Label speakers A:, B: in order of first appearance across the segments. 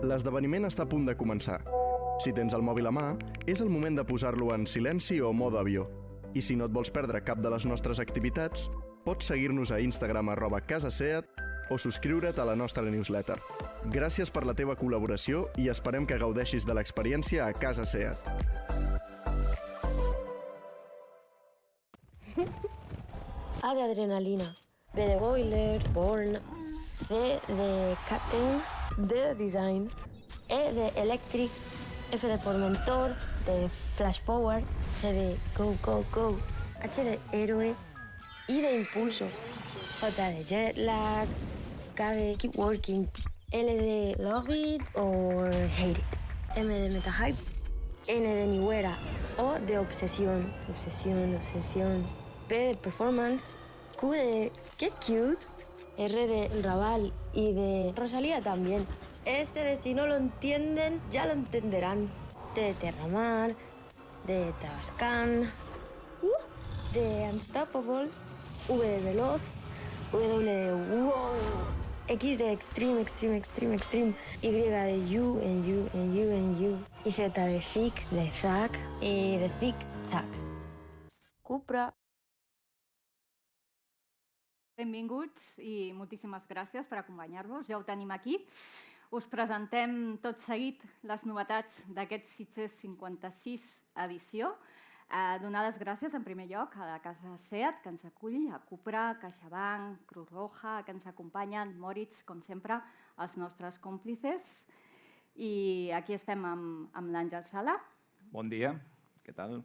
A: L'esdeveniment està a punt de començar. Si tens el mòbil a mà, és el moment de posar-lo en silenci o mode avió. I si no et vols perdre cap de les nostres activitats, pots seguir-nos a Instagram @casaseat o subscriure't a la nostra newsletter. Gràcies per la teva col·laboració i esperem que gaudeixis de l'experiència a Casa Seat.
B: A de adrenalina, B de boiler, born, C de captain, D de design, E de electric, F de formentor, de flash forward, G de go, go, go, H de héroe, I de impulso, J de jet lag, K de keep working, L de love it or hate it, M de meta hype, N de nihuera, O de obsesión, obsesión, P de performance, Q de qué cute, R de Raval y de Rosalía también. S de si no lo entienden, ya lo entenderán. T de Terramar, de Tabascan, de Unstoppable, V de Veloz, W de Wow, X de Extreme, Y de You, y Z de Thick, de Zack, y de Thick Tack. Cupra.
C: Benvinguts i moltíssimes gràcies per acompanyar-vos. Ja ho tenim aquí. Us presentem tot seguit les novetats d'aquest Sitges 56 edició. Donar les gràcies, en primer lloc, a la Casa Seat, que ens acull, a Cupra, CaixaBank, Cruz Roja, que ens acompanyen, Moritz, com sempre, els nostres còmplices. I aquí estem amb l'Àngel Sala.
D: Bon dia, què tal?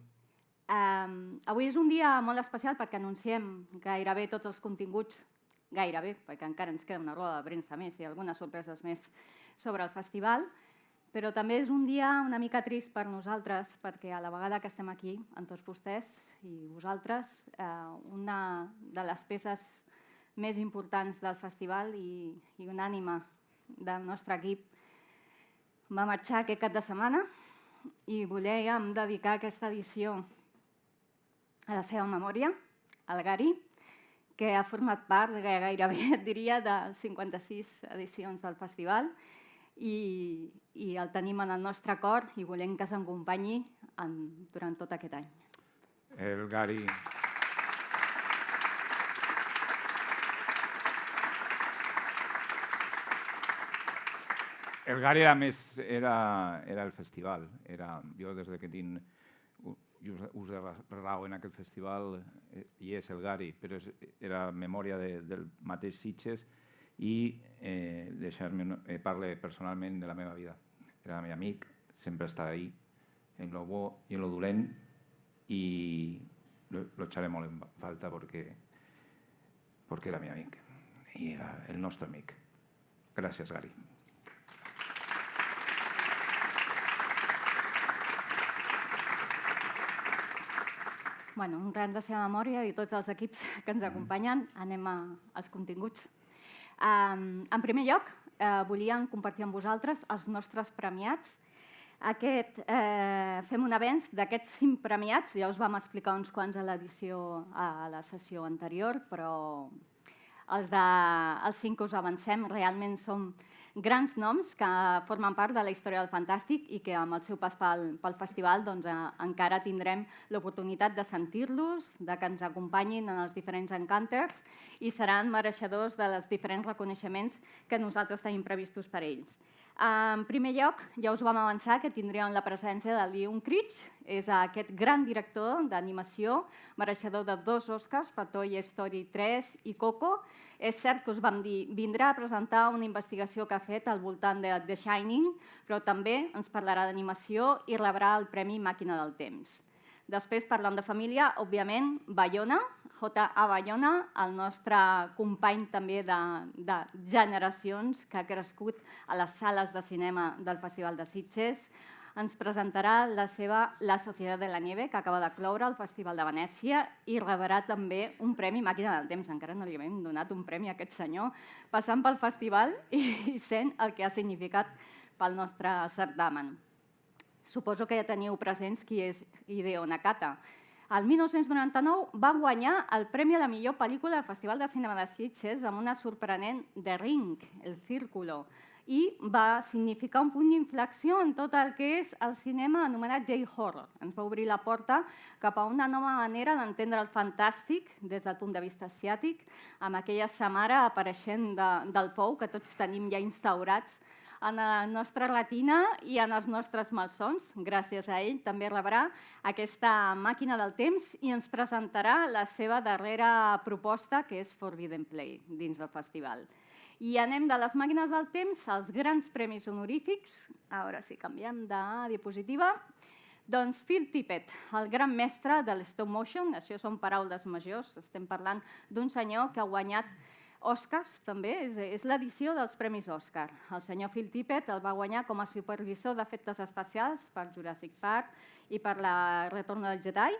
C: Avui és un dia molt especial perquè anunciem gairebé tots els continguts, gairebé, perquè encara ens queda una roda de premsa més i algunes sorpreses més sobre el festival, però també és un dia una mica trist per nosaltres perquè a la vegada que estem aquí, amb tots vostès i vosaltres, una de les peces més importants del festival i una ànima del nostre equip va marxar aquest cap de setmana i volíem dedicar aquesta edició a la seva memòria, el Gary, que ha format part gairebé, et diria, de 56 edicions del festival i el tenim en el nostre cor i volem que se'n acompanyi durant tot aquest any.
D: El Gary... El Gary, a més, era el festival. Jo, des que tinc ús de raó en aquest festival, i és el Gary, però era memòria del mateix Sitges i deixar-me parlar personalment de la meva vida. Era el meu amic, sempre estava ahí, en lo bo i en lo dolent, i lo echaré molt en falta perquè era mi amic i era el nostre amic. Gràcies, Gary.
C: Un gran de seva memòria i tots els equips que ens acompanyen. Anem als continguts. En primer lloc, volíem compartir amb vosaltres els nostres premiats. Fem un avenç d'aquests 5 premiats. Ja us vam explicar uns quants a la sessió anterior, però els 5 que us avancem realment són grans noms que formen part de la història del Fantàstic i que amb el seu pas pel festival encara tindrem l'oportunitat de sentir-los, de que ens acompanyin en els diferents encounters i seran mereixedors dels diferents reconeixements que nosaltres tenim previstos per ells. En primer lloc, ja us vam avançar que tindríem la presència de Leon Critch, és aquest gran director d'animació, mereixedor de 2 Oscars per Toy Story 3 i Coco. És cert que us vam dir, vindrà a presentar una investigació que ha fet al voltant de The Shining, però també ens parlarà d'animació i rebrà el Premi Màquina del Temps. Després, parlant de família, òbviament, Bayona, J.A. Bayona, el nostre company també de generacions que ha crescut a les sales de cinema del Festival de Sitges, ens presentarà la seva La Societat de la Nieve, que acaba de cloure al Festival de Venècia i rebrà també un Premi Màquina del Temps. Encara no li hem donat un premi a aquest senyor, passant pel festival i sent el que ha significat pel nostre certamen. Suposo que ja teniu presents qui és Hideo Nakata. El 1999 va guanyar el Premi a la millor pel·lícula del Festival de Cinema de Sitges amb una sorprenent The Ring, El Círculo, i va significar un punt d'inflexió en tot el que és el cinema anomenat J-horror. Ens va obrir la porta cap a una nova manera d'entendre el fantàstic des del punt de vista asiàtic, amb aquella samara apareixent del pou que tots tenim ja instaurats en la nostra retina i en els nostres malsons. Gràcies a ell també rebrà aquesta màquina del temps i ens presentarà la seva darrera proposta, que és Forbidden Play, dins del festival. I anem de les màquines del temps als grans premis honorífics. Ara sí, canviem de diapositiva. Doncs Phil Tippett, el gran mestre de l'stop motion, això són paraules majors, estem parlant d'un senyor que ha guanyat Oscars, també, és l'edició dels Premis Òscar. El senyor Phil Tippett el va guanyar com a supervisor d'efectes especials per Jurassic Park i per la Retorn del Jedi.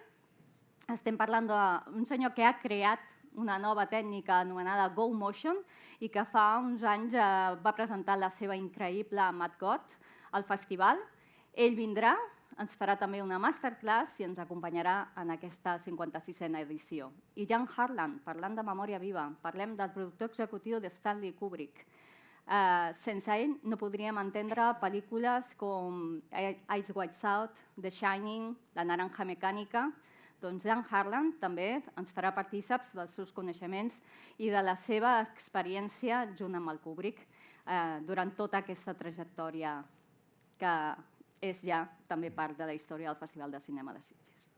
C: Estem parlant d'un senyor que ha creat una nova tècnica anomenada Go Motion i que fa uns anys va presentar la seva increïble Mad God al festival. Ell vindrà, ens farà també una masterclass i ens acompanyarà en aquesta 56a edició. I Jan Harlan, parlant de memòria viva, parlem del productor executiu de Stanley Kubrick. Sense ell no podríem entendre pel·lícules com Eyes Wide Shut, The Shining, La naranja mecànica. Doncs Jan Harlan també ens farà partíceps dels seus coneixements i de la seva experiència junt amb el Kubrick durant tota aquesta trajectòria que és ja també part de la història del Festival de Cinema de Sitges.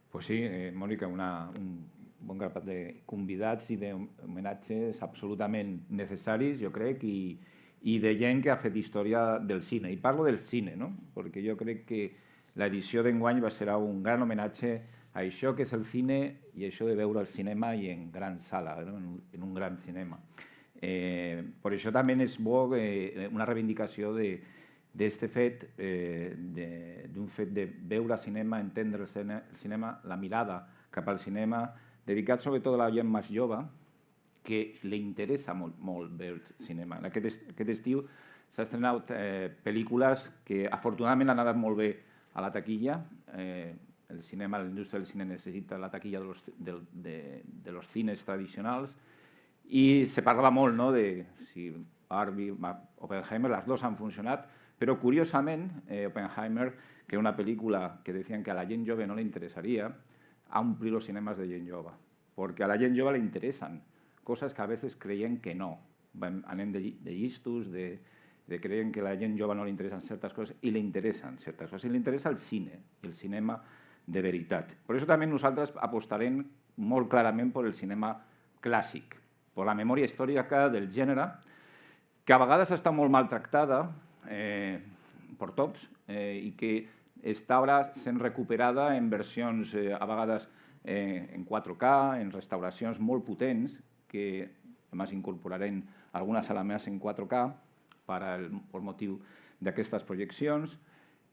D: Pues sí, Mònica, un bon grapat de convidats i d'homenatges absolutament necessaris, jo crec, i de gent que ha fet història del cine. I parlo del cine, no? Perquè jo crec que l'edició d'enguany serà un gran homenatge a això que és el cine i això de veure el cinema i en gran sala, en un gran cinema. Per això també és bo una reivindicació d'aquest fet, d'un fet de veure cinema, entendre el cinema, la mirada cap al cinema, dedicat sobretot a la gent més jove, que li interessa molt veure cinema. Aquest estiu s'ha estrenat pel·lícules que afortunadament han anat molt bé a la taquilla. El cinema, la indústria del cine necessita la taquilla de los cines tradicionals i se parlava molt de si Barbie, Oppenheimer, les dues han funcionat, però curiosament Oppenheimer, que era una pel·lícula que decían que a la gent jove no li interessaria, ha omplert los cinemes de gent jove, perquè a la gent jove li interessen coses que a vegades creien que no. Anem de llistos, de creien que a la gent jove no li interessen certes coses i li interessen certes coses. I li interessa el cine, el cinema de veritat. Per això també nosaltres apostarem molt clarament per el cinema clàssic, per la memòria històrica del gènere, que a vegades està molt maltractada per tots i que està ara sent recuperada en versions a vegades en 4K, en restauracions molt potents, que a més incorporarem algunes a la més en 4K per motiu d'aquestes projeccions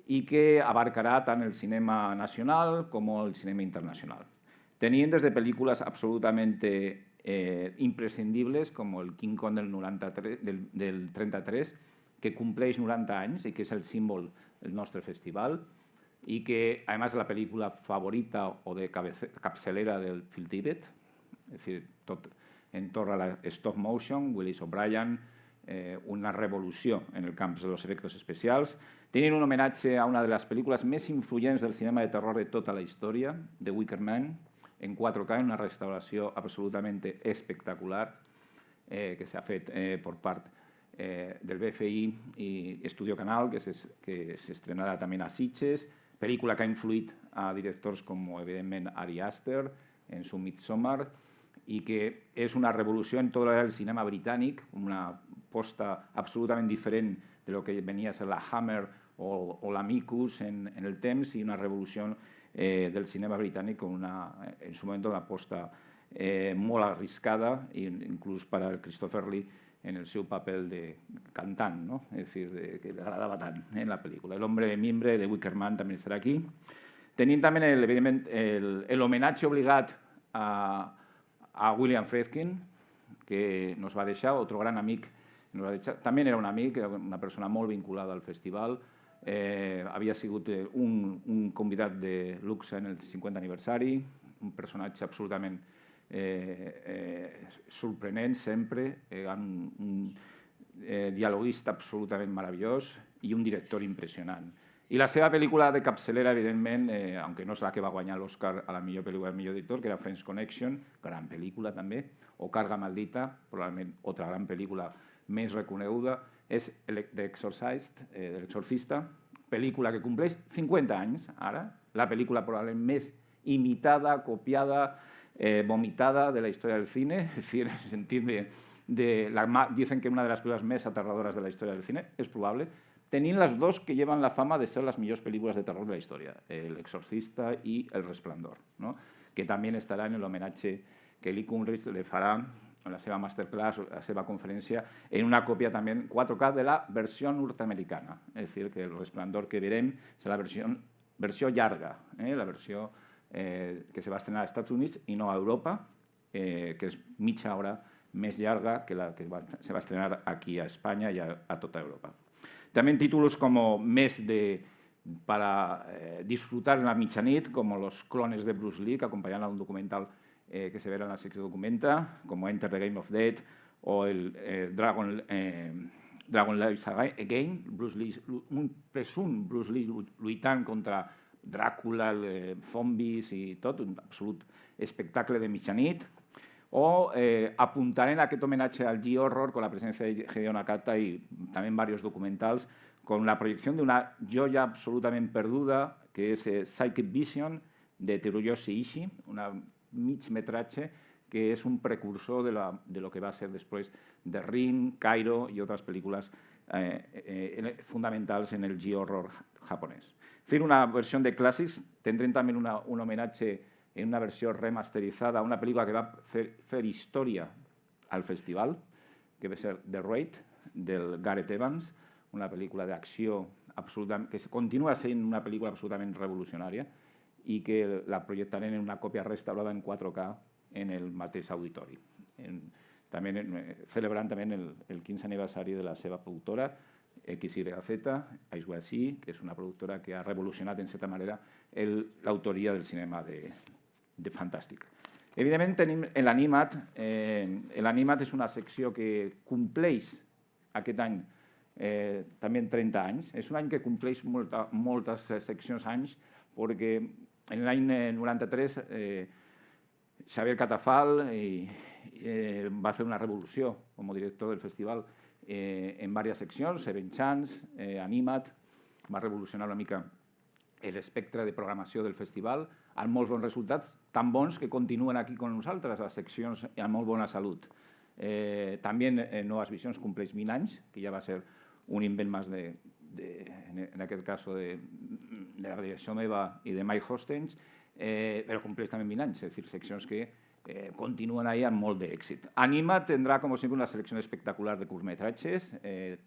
D: i que abarcarà tant el cinema nacional com el cinema internacional. Tenint des de pel·lícules absolutament imprescindibles com el King Kong del 33, que compleix 90 anys i que és el símbol del nostre festival i que, a més, és la pel·lícula favorita o de capçalera del Phil Tippett, és a dir, tot entorn a la stop motion, Willis O'Brien, una revolució en el camp dels efectes especials. Tenint un homenatge a una de les pel·lícules més influents del cinema de terror de tota la història, The Wicker Man, en 4K, una restauració absolutament espectacular que s'ha fet per part del BFI i Estudio Canal, que s'estrenarà també a Sitges, pel·lícula que ha influït a directors com, evidentment, Ari Aster en su Midsommar, i que és una revolució en tot el cinema britànic, una posta absolutament diferent de lo que venia a ser la Hammer o l'Amicus en el temps, i una revolució del cinema britànic en su moment una posta molt arriscada, inclús per a Christopher Lee en el seu paper de cantant, és a dir, que li agradava tant en la pel·lícula. L'Hombre de Mimbre de Wicker Man també estarà aquí. Tenim també, evidentment, l'homenatge obligat a William Friedkin, que nos va deixar, otro gran amic. També era un amic, una persona molt vinculada al festival. Havia sigut un convidat de luxe en el 50 aniversari, un personatge absolutament sorprenent sempre, dialoguista absolutament meravellós i un director impressionant. I la seva pel·lícula de capçalera, evidentment, aunque no és la que va guanyar l'Oscar a la millor pel·lícula del millor director, que era French Connection, gran pel·lícula també, o Carga Maldita, probablement altra gran pel·lícula més reconeguda, és The Exorcist, l'Exorcista, pel·lícula que compleix 50 anys ara, la pel·lícula probablement més imitada, copiada, vomitada de la història del cine, és a dir, en el sentit dicen que una de les pel·lícules més aterradores de la història del cine, és probable, tenint les dos que llevan la fama de ser les millors pel·lícules de terror de la història, El Exorcista i El Resplandor, ¿no? Que també estarà en l'homenatge que Lee Kunrich le farà en la seva masterclass, la seva conferència, en una còpia també en 4K de la versió nord-americana. És a dir, que El Resplandor que verem és la versió llarga, la versió que se va estrenar als Estats Units i no a Europa, que és mitja hora més llarga que la que se va estrenar aquí a Espanya i a tota Europa. También títulos como para disfrutar en la mitjanit, como Los clones de Bruce Lee, que acompañan a un documental que se verá en la sección documenta, como Enter the Game of Death o el Dragon Lives Again, un presumpte Bruce Lee lluitant contra Dràcula, zombis i tot, un absolut espectacle de mitjanit. O apuntaré en aquest homenatge al G-Horror con la presencia de Hideo Nakata y también varios documentals con la proyección de una joya absolutamente perduda que es Psychic Vision de Teruyoshi Ishii, una migmetratge que es un precursor de lo que va a ser después de Ring, Cairo y otras películas fundamentals en el G-Horror japonès. Es decir, una versión de Classics, tendrán también un homenaje en una versió remasterizada, una pel·lícula que va fer història al festival, que va ser The Raid, del Gareth Evans, una pel·lícula d'acció que continua sent una pel·lícula absolutament revolucionària i que la projectarem en una còpia restaurada en 4K en el mateix auditori. Celebrant també el 15 aniversari de la seva productora, XYZ, Aiswasi, que és una productora que ha revolucionat, en certa manera, l'autoria del cinema de fantàstic. Evidentment, tenim l'Animat. L'Animat és una secció que compleix aquest any també 30 anys. És un any que compleix moltes seccions anys, perquè en l'any 93 Xavier Catafal va fer una revolució com a director del festival en diverses seccions, Seven Chance, Animat, va revolucionar una mica l'espectre de programació del festival, amb molts bons resultats, tan bons que continuen aquí amb nosaltres, les seccions amb molt bona salut. També Noves Visions compleix 20 anys, que ja va ser un invent més, en aquest cas, de la direcció meva i de Mike Hostens, però compleix també 20 anys, és a dir, seccions que continuen ahí amb molt d'èxit. Anima tindrà, com sempre, una selecció espectacular de curtmetratges.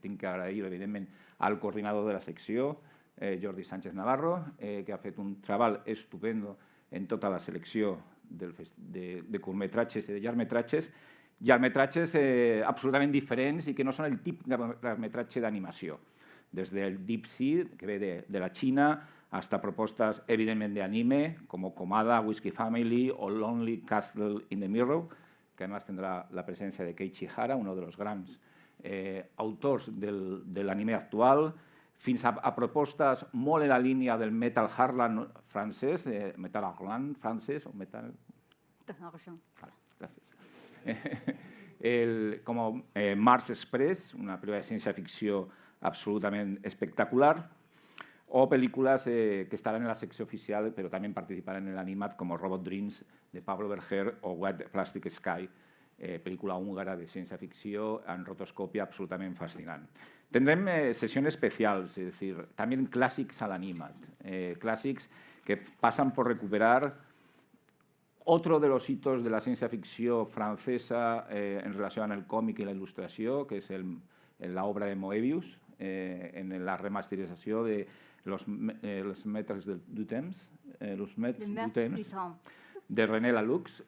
D: Tinc que agrair, evidentment, al coordinador de la secció, Jordi Sánchez Navarro, que ha fet un treball estupendo en tota la selecció de curtmetratges i de llargmetratges, absolutament diferents i que no són el típic de llargmetratge d'animació. Des del Deep Sea, que ve de la Xina, hasta propostes, evidentment, d'anime, com Komada, Whiskey Family o Lonely Castle in the Mirror, que además tendrá la presencia de Keiichi Hara, uno de los grandes autors de l'anime actual, fins a propostes molt en la línia del Metal Heartland francès, Metal Heartland francès o Metal... Gràcies. Com Mars Express, una pel·lícula de ciència-ficció absolutament espectacular, o pel·lícules que estaran en la secció oficial però també participaran en l'animat com Robot Dreams de Pablo Berger o White Plastic Sky, pel·lícula húngara de ciència-ficció en rotoscòpia absolutament fascinant. Tendrem sessions especials, es decir, también clàssics a l'animat, clàssics que pasan por recuperar otro de los hitos de la ciencia ficción francesa en relación al cómic y la ilustración, que es la obra de Moebius, en la remasterización de los Maîtres du Temps, de René Laloux,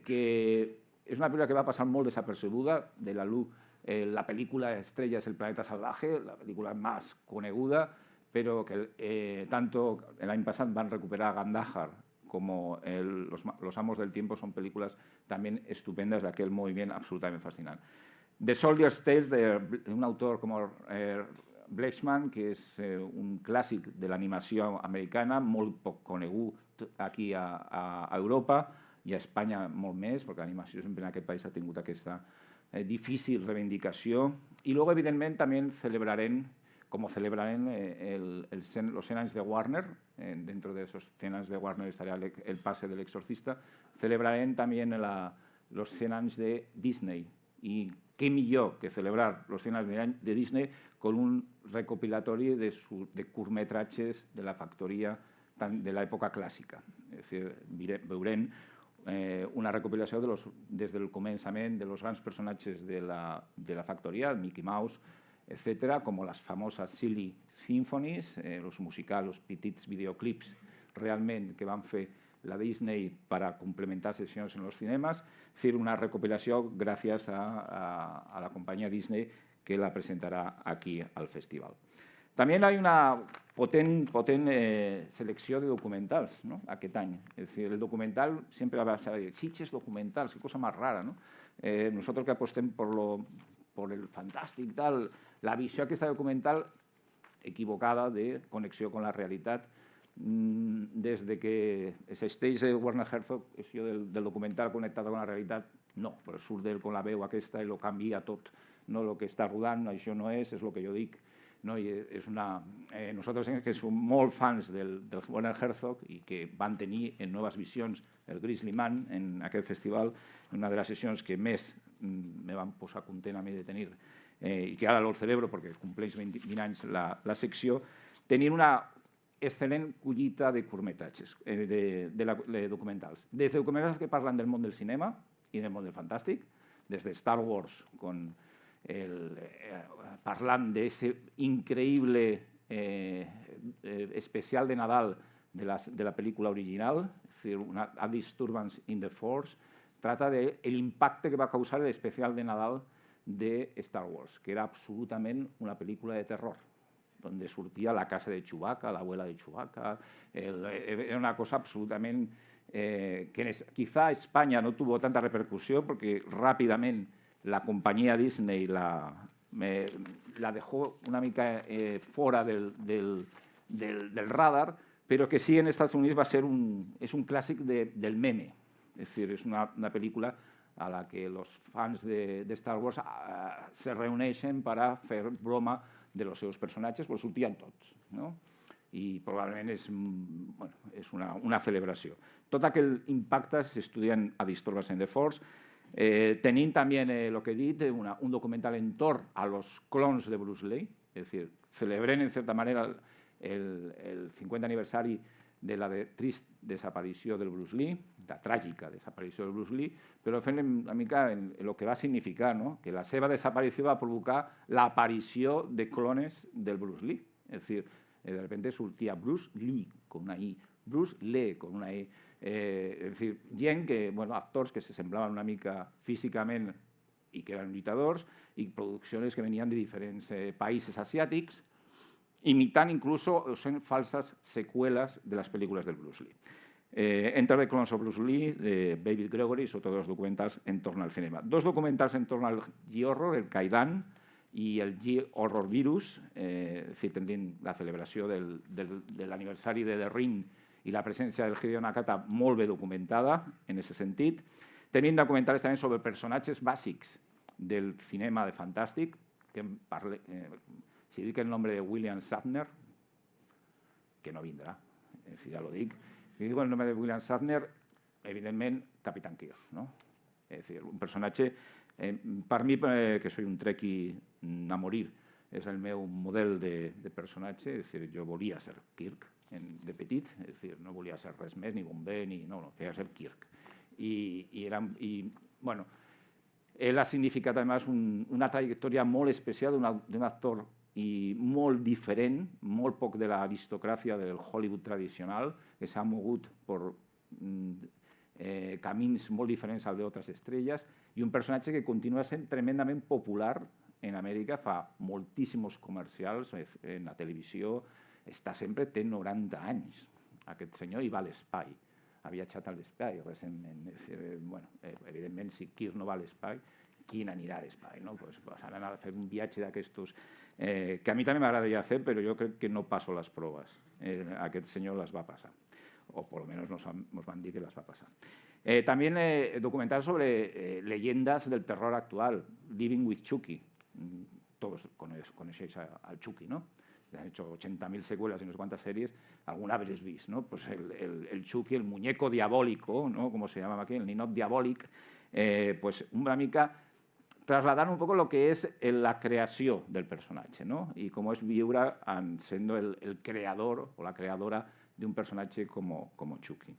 D: que és una pel·lícula que va passar molt desapercebuda. De Laloux, la pel·lícula estrella és El planeta salvaje, la pel·lícula més coneguda, però que tanto l'any passat van recuperar Gandahar como Los amos del tiempo, son películas también estupendas de aquel moviment absolutament fascinant. The Soldier's Tales, d'un autor com Blechman, que és un clàssic de l'animació americana, molt poc conegut aquí a Europa i a Espanya molt més, perquè l'animació sempre en aquest país ha tingut aquesta difícil reivindicació. I luego, evidentment, també celebrarem, como celebrarán los 100 años de Warner, dentro de esos 100 años de Warner estaría el pase del Exorcista, celebrarán también los 100 años de Disney. Y qué mejor que celebrar los 100 años de Disney con un recopilatorio de curtmetratges de la factoria de l'època clàssica. És a dir, veurem una recopilació des del començament dels grans personatges de la factoria, Mickey Mouse, etcétera, como las famosas Silly Symphonies, los musicals, los petits videoclips realment que van fer la Disney para complementar sessions en los cinemas, es decir, una recopilació gràcies a la companyia Disney que la presentarà aquí al festival. También hay una potente selección de documentals, ¿no?, aquest any. Es decir, el documental siempre va a ser Sitges documentals, qué cosa más rara, ¿no? Nosotros que apostemos por el fantàstic, tal, la visió aquesta documental equivocada de connexió con la realitat, des de que existeix Werner Herzog, això del documental connectat con la realitat, no, però surt d'ell con la veu aquesta i lo canvia tot. No, el que està rodant, això no és el que jo dic. Nosaltres que som molt fans del Werner Herzog i que van tenir en Noves Visions el Grizzly Man en aquest festival, una de les sessions que més me van posar content a mi de tenir i que ara lo celebro perquè compleix 20 anys la secció, tenint una excel·lent collita de curtmetratges, de documentals. Des de documentals que parlen del món del cinema i del món del fantàstic, des de Star Wars, parlant d'ese increïble especial de Nadal de la pel·lícula original, és a dir, A Disturbance in the Force, trata del impacte que va causar l'especial de Nadal de Star Wars, que era absolutament una pel·lícula de terror, donde sortia la casa de Chewbacca, la abuela de Chewbacca. Era una cosa absolutament que quizá España no tuvo tanta repercusión porque rápidamente la compañía Disney la dejó una mica fora del radar, pero que sí en Estados Unidos va a ser es un clásic del meme. Es decir, es una pel·lícula a la que los fans de Star Wars se reuneixen per a fer broma de los seus personatges, però sortien tots, no? I probablement és una celebració. Tot aquell impacte s'estudien a Disturbance in the Force. Tenim també, el que he dit, un documental entorn a los clones de Bruce Lee, és a dir, celebrem en certa manera el 50 aniversari de la trist desaparició del Bruce Lee, la tràgica desaparició del Bruce Lee, però fent una mica el que va significar, que la seva desaparició va provocar l'aparició de clones del Bruce Lee. És a dir, de repente sortia Bruce Lee, con una I, Bruce Lee, con una E. És a dir, gent que, actors que se semblaven una mica físicament i que eren lluitadors, i produccions que venien de diferents països asiàtics, imitant incluso falsas secuelas de las películas del Bruce Lee. Enter the Clones of Bruce Lee, de David Gregory, son todos documentals en torno al cinema. Dos documentals en torno al G-Horror, el Kaidan i el G-Horror Virus, tendint la celebració de l'aniversari de The Ring i la presència del Hideo Nakata molt bé documentada en aquest sentit. Tenim documentals també sobre personatges bàsics del cinema de fantàstic, que si dic el nombre de William Shatner, que no vindrà, si ja lo dic, si dic el nombre de William Shatner, evidentment, Capitán Kirk, no? És a dir, un personatge, per mi, que soy un trekkie a morir, és el meu model de personatge, és a dir, jo volia ser Kirk de petit, és a dir, no volia ser res més, ni bomber, ni... No, volia ser Kirk. Ell ha significat, a més, una trajectòria molt especial d'un actor i molt diferent, molt poc de l'aristocràcia del Hollywood tradicional, que s'ha mogut per camins molt diferents als d'altres estrelles, i un personatge que continua sent tremendament popular en Amèrica, fa moltíssims comercials en la televisió, està sempre, té 90 anys, aquest senyor, i va a l'espai. Ha viatjat a l'espai recentment. Evidentment, si Kirk no va a l'espai, qui n'anirà a l'espai, no? Pues han anat a fer un viatge d'aquestos que a mi també m'agradaria fer, però jo crec que no passo les proves. Aquest senyor les va passar, o por lo menos nos van dir que las va pasar. También documentales sobre leyendas del terror actual, Living with Chucky. Todos conocéis al Chucky, ¿no? Han hecho 80.000 secuelas y no sé cuántas series, alguna habréis visto, ¿no? Pues el Chucky, el muñeco diabólico, ¿no? Como se llamaba aquí, el ninot diabòlic, pues una mica trasladar un poco lo que es la creació del personatge, ¿no? I com és viure sent el creador o la creadora d'un personatge com Chucky.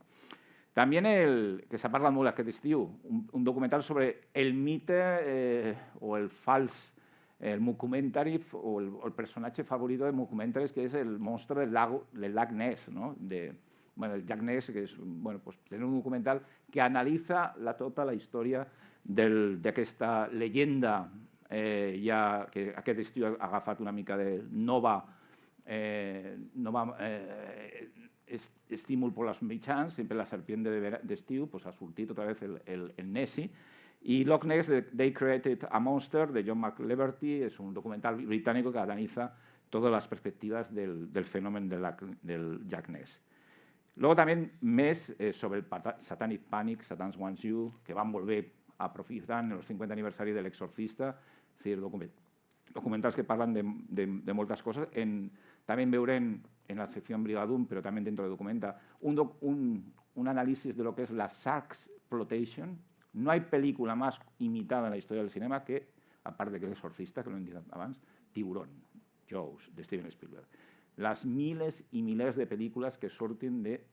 D: También que s'ha parlat molt aquest estiu, un documental sobre el mite o el fals, el mockumentary o el personatge favorito de mockumentaries, que és el monstre del llac Ness, ¿no? El llac Ness, que és un documental que analitza tota la història d'aquesta llegenda ja que aquest estiu ha agafat una mica de nova estímul per als mitjans, sempre la serpiente d'estiu, ha sortit otra vez el Nessie. Y Loch Ness, They Created a Monster, de John McLeverty, es un documental británico que analiza todas las perspectivas del fenómeno del Llac Ness. Luego también més sobre el Satanic Panic, Satan Wants You, que van volver aprofitant el 50 aniversari de l'Exorcista, és a dir, documentals que parlen de moltes coses. También veurem en la sección Brigadum, pero también dentro de Documenta, un análisis de lo que es la Sharksploitation. No hay película más imitada en la historia del cinema que, aparte que l'Exorcista, que lo he dit abans, Tiburón, Jaws, de Steven Spielberg. Las miles y miles de películas que surten de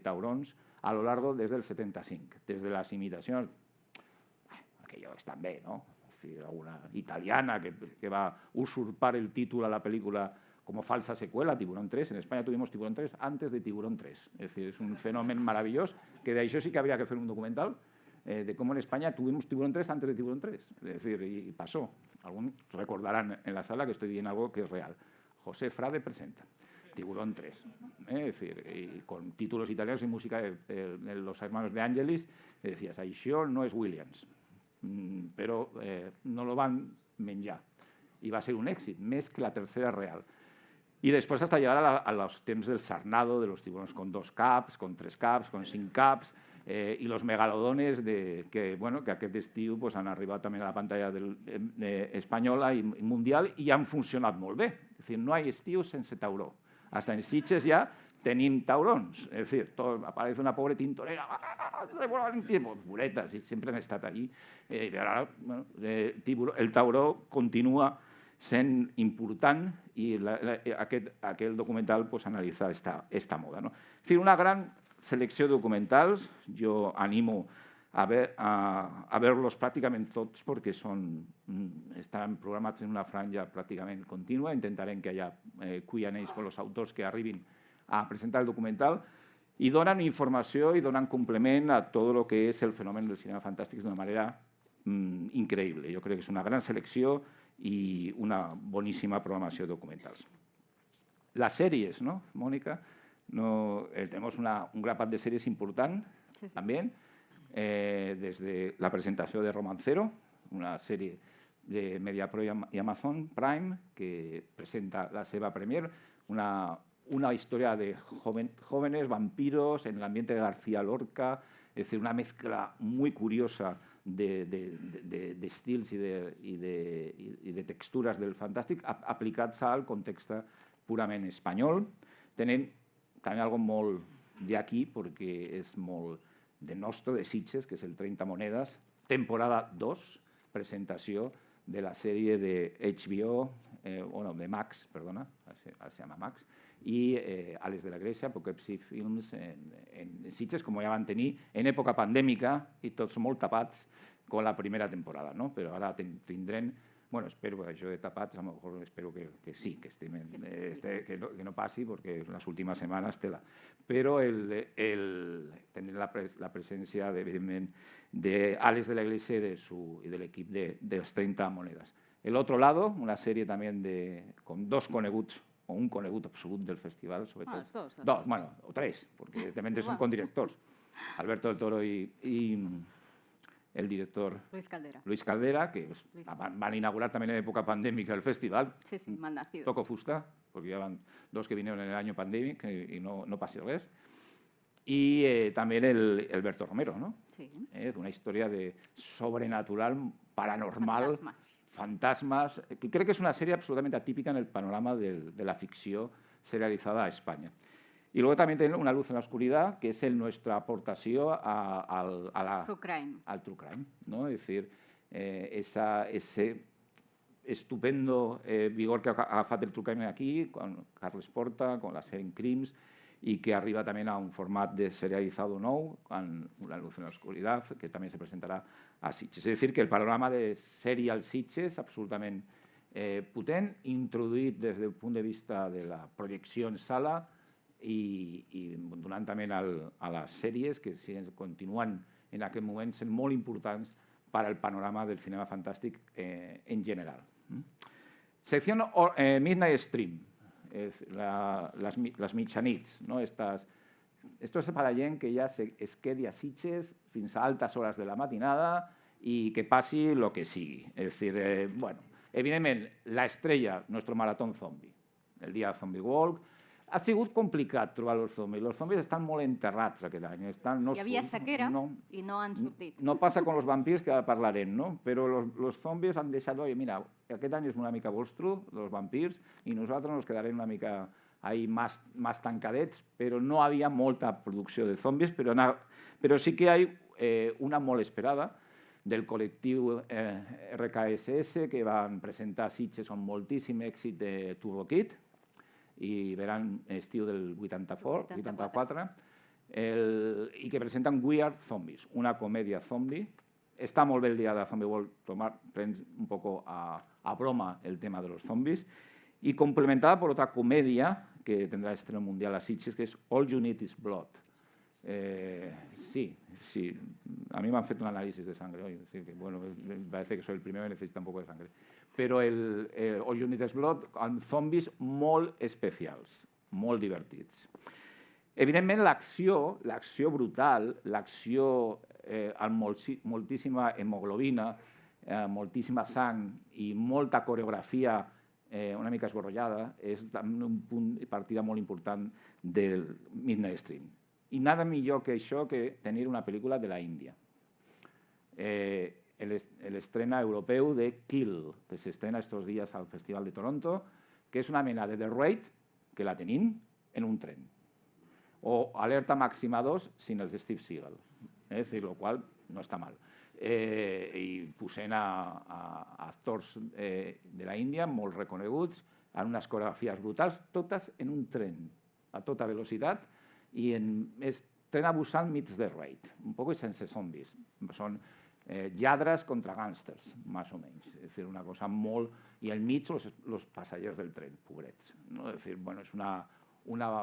D: taurons a lo largo desde el 75, desde las imitacions, aquello està bé, ¿no? Es decir, alguna italiana que va a usurpar el título a la película como falsa secuela, Tiburón 3. En España tuvimos Tiburón 3 antes de Tiburón 3. Es decir, es un fenómeno maravilloso, que de això sí que habría que hacer un documental, de cómo en España tuvimos Tiburón 3 antes de Tiburón 3. Es decir, y pasó. Algunos recordarán en la sala que estoy diciendo algo que es real. José Frade presenta Tiburón 3. Es decir, y con títulos italianos y música de los hermanos de Angelis, decías, això no es Williams, pero no lo van menjar. Y va a ser un éxito, més que la tercera real. Y después hasta llegar a los temps del sarnado, de los tiburones con 2 caps, con 3 caps, con 5 caps, y los megalodones que aquest estiu han arribat també a la pantalla espanyola i mundial i han funcionat molt bé. És dir, no hi ha estiu sense tauró. Hasta en Sitges ja tenim taurons. És dir, aparece una pobre tintorera, puretas, i sempre han estat allí. El tauró continua sent important i aquell documental analitza esta moda. És dir, una gran selecció de documentals, jo animo a verlos pràcticament tots perquè estan programats en una franja pràcticament contínua. Intentarem que hi ha Q&As con los autors que arribin a presentar el documental i donen informació i donen complement a tot el que és el fenomen del cinema fantàstic d'una manera increïble. Jo crec que és una gran selecció i una boníssima programació de documentals. Las series, ¿no, Mónica? Tenemos un grapat de series important también, desde la presentació de Romancero, una serie de Mediapro y Amazon Prime que presenta la seva premier, una historia de jóvenes vampiros en el ambiente de García Lorca, es decir, una mezcla muy curiosa de estils i de textures del fantàstic aplicats al context purament espanyol. Tenen també algo molt d'aquí, perquè és molt de nostre, de Sitges, que és el 30 monedes, temporada 2, presentació de la sèrie de HBO, de Max, perdona, se llama Max, i Ales de la Grècia, Poughkeepsie Films en Sitges, com ja van tenir en època pandèmica i tots molt tapats com la primera temporada, però ara tindrem, espero que això de tapats, a lo mejor espero que sí, que no passi, perquè en les últimes setmanes tela. Però tindrem la presència, evidentment, d'Ales de la Iglesia i de l'equip dels 30 monedes. El otro lado, una sèrie també con 2 coneguts, o un conegut absolut del festival, sobretot. Dos, o 3, perquè també són condirectors. Alberto del Toro i el director
C: Luis Caldera,
D: que van a inaugurar también en época pandémica el festival.
C: Sí, malnacido.
D: Toco fusta, porque ya van 2 que vinieron en el año pandémico y no pasa res. Y también el Berto Romero, ¿no?
C: Sí.
D: Una historia de sobrenatural, paranormal,
C: fantasmas,
D: que creo que es una serie absolutamente atípica en el panorama de la ficción serializada a España. Y luego también tiene Una luz en la oscuridad, que es nuestra aportación al true crime, ¿no? Es decir, ese estupendo vigor que ha agafat el true crime aquí, con Carles Porta, con la sèrie Crims, y que arriba también a un format de serializado nou, con Una luz en la oscuridad, que también se presentará a Sitges. Es decir, que el panorama de serial Sitges absolutament potent, introduït des del punt de vista de la projecció en sala i donant també a les sèries que continuen en aquest moment sent molt importants per al panorama del cinema fantàstic en general. Sección Midnight Stream, les mitjanits, ¿no? Esto es para gent que ja es quedi a Sitges fins a altes hores de la matinada i que passi el que sigui. És a dir, bueno, evidentment, la estrella, nuestro maratón zombie, el dia de Zombie Walk. Ha sigut complicat trobar els zombis. Els zombis estan molt enterrats aquest any.
C: Hi havia sequera i no han sortit.
D: No passa con los vampirs, que ara parlarem, no? Però los zombis han deixat, oye, mira, aquest any és una mica vostre, los vampirs, i nosaltres nos quedarem una mica ahí más tancadets, però no havia molta producció de zombis, però sí que hi ha una molt esperada del col·lectiu RKSS, que van presentar a Sitges amb moltíssim èxit de Turbo Kid, i veran estiu del 84, i que presenten We Are Zombies, una comèdia zombi. Està molt bé el dia de Zombie World, prens un poco a broma el tema de los zombies, y complementada por otra comedia que tendrá estreno mundial a Sitges, que es All You Need Is Blood. Sí, a mí me han fet un análisis de sangre hoy, bueno, me parece que soy el primero que necesita un poco de sangre. Però el All You Need Is Blood amb zombis molt especials, molt divertits. Evidentment, l'acció brutal, l'acció amb moltíssima hemoglobina, moltíssima sang i molta coreografia una mica esborrollada, és un punt de partida molt important del Midnight Stream. I nada millor que això que tenir una pel·lícula de la Índia. El estrena europeu de Kill, que s'estrena estos días al Festival de Toronto, que és una mena de The Raid, que la tenim en un tren. O Alerta Màxima 2 sin els Steve Seagal. És a dir, el qual no està mal. I posem a actors de la Índia molt reconeguts, en unes coreografies brutals, totes en un tren, a tota velocitat, i és tren a Busan meets The Raid, un poc sense zombis. Són lladres contra gàngsters, més o menys. És una cosa molt... I al mig, els passatgers del tren, pobrets. És una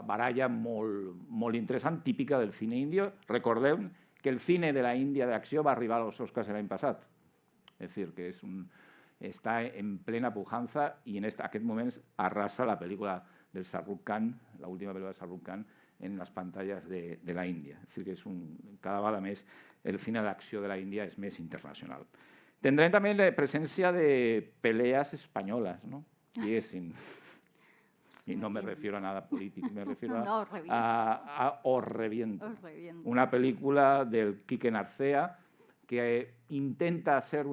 D: baralla molt interessant, típica del cine índio. Recordeu que el cine de la Índia d'acció va arribar als Oscars l'any passat. És a dir, que està en plena pujança i en aquest moment arrasa la pel·lícula del Shah Rukh Khan, l'última pel·lícula de Shah Rukh Khan, en les pantalles de la Índia. És a dir, que cada vegada més el cine d'acció de la Índia és més internacional. Tendrem també la presència de peleas espanyolas, ¿no? Y no me refiero a nada político, me refiero a Os Reviento. Una película del Quique Narcea que intenta ser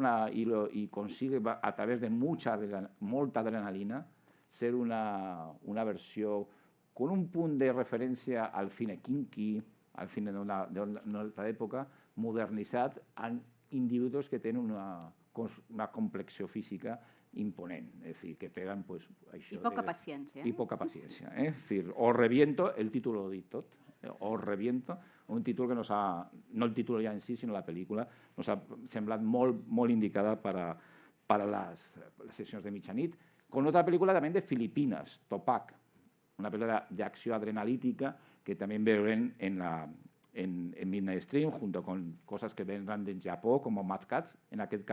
D: y consigue a través de molta adrenalina ser una versión con un punt de referència al cine kinky, al cine d'una altra època, modernitzat en individus que tenen una complexió física imponent, és a dir, que peguen això...
C: I poca paciència.
D: I poca paciència. És a dir, Os Reviento, el títol ho dic tot, Os Reviento, un títol que no el títol ja en si, sinó la pel·lícula, ens ha semblat molt indicada per a les sessions de mitjanit, con otra película también de Filipinas, Topac, una película de acció adrenalítica que también veurem en Midnight Stream, junto con cosas que vendran del Japó, como Mad Cats, en aquest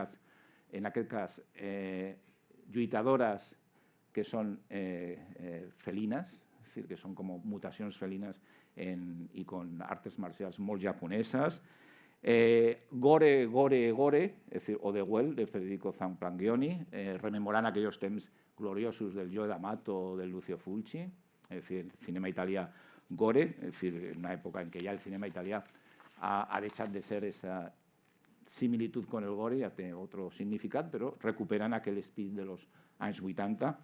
D: cas lluitadores que són felines, és a dir, que són com mutacions felines i con artes marcials molt japoneses. Gore, Gore, Gore, és a dir, O The Well, de Federico Zamplangioni, rememorant aquells temps gloriosos del Joe D'Amato o del Lucio Fulci, és a dir, el cinema italià Gore, és a dir, en una època en què ja el cinema italià ha deixat de ser esa similitud con el gore, ja té otro significat, però recuperen aquell espírit de los anys 80.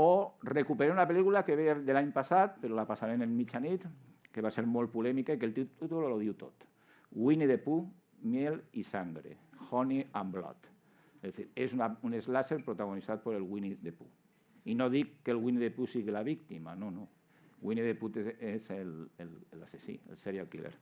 D: O recuperem una pel·lícula que ve de l'any passat, però la passarem en mitjanit, que va ser molt polèmica i que el títol ho diu tot. Winnie the Pooh, Miel y Sangre, Honey and Blood. És a dir, és un slasher protagonitzat per el Winnie the Pooh. I no dic que el Winnie the Pooh sigui la víctima, no, no. Winnie the Pooh és l'assassí, el serial killer.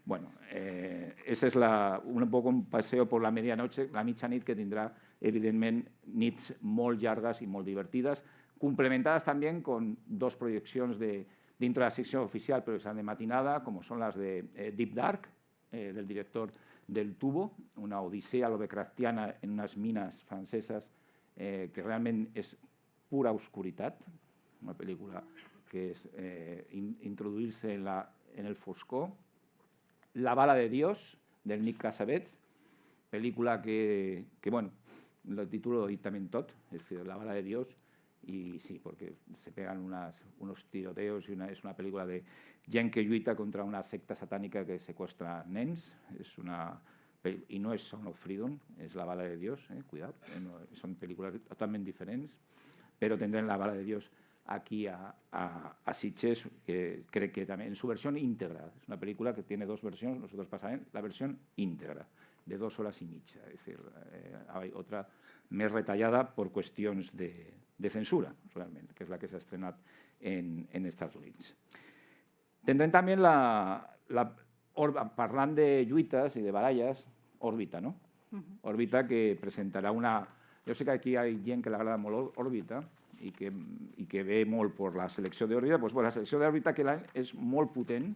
D: Bueno, ese es un poco un paseo por la medianoche, la mitjanit, que tindrà, evidentment, nits molt llargues i molt divertides, complementades també con dos projeccions dentro de la secció oficial, però que seran de matinada, com són les de Deep Dark, del director del Tubo, una odissea lovecraftiana en unes mines franceses que realment és pura oscuritat, una pel·lícula que és introduir-se en el foscor. La bala de Dios, del Nick Cassavetes, pel·lícula que bueno, el títol ho dit també tot, és a dir, La bala de Dios, y sí, porque se pegan unos tiroteos y es una película de gent que lluita contra una secta satánica que secuestra nens. Y no es Sound of Freedom, es La bala de Dios, cuidado, son películas totalmente diferentes, pero tendrán La bala de Dios aquí a Sitges, que creo que también en su versión íntegra. Es una película que tiene dos versiones, nosotros pasaremos la versión íntegra, de 2 horas y mitja. Es decir, hay otra més retallada per qüestions de censura, realment, que és la que s'ha estrenat en Estats Units. Tindrem també parlant de lluites i de baralles, Òrbita, no? Òrbita, que presentarà una... Jo sé que aquí hi ha gent que li agrada molt Òrbita i que ve molt per la selecció d'Òrbita. Doncs la selecció d'Òrbita que l'any és molt potent,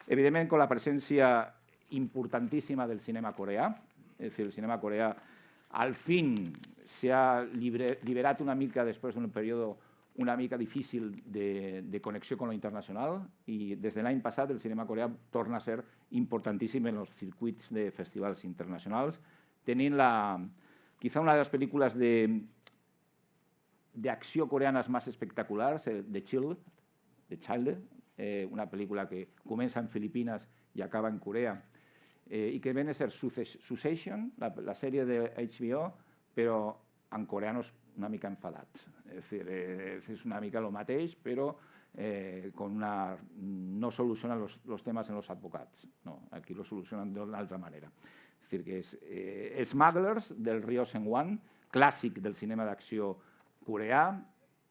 D: evidentment amb la presència importantíssima del cinema coreà, és a dir, el cinema coreà al fin se ha liberat una mica després d'un període una mica difícil de connexió con lo internacional i des de l'any passat el cinema coreà torna a ser importantíssim en els circuits de festivals internacionals, tenint quizá una de les pel·lícules d'acció coreanes més espectaculars, The Child, una pel·lícula que comença en Filipines i acaba en Corea, i que ven a ser Succession, la sèrie de HBO, però en coreanos una mica enfadats. És a dir, és una mica el mateix, però no solucionen els temes en els advocats. No, aquí lo solucionen d'una altra manera. És a dir, que és Smugglers, del Ryo Seung-wan, clàssic del cinema d'acció coreà,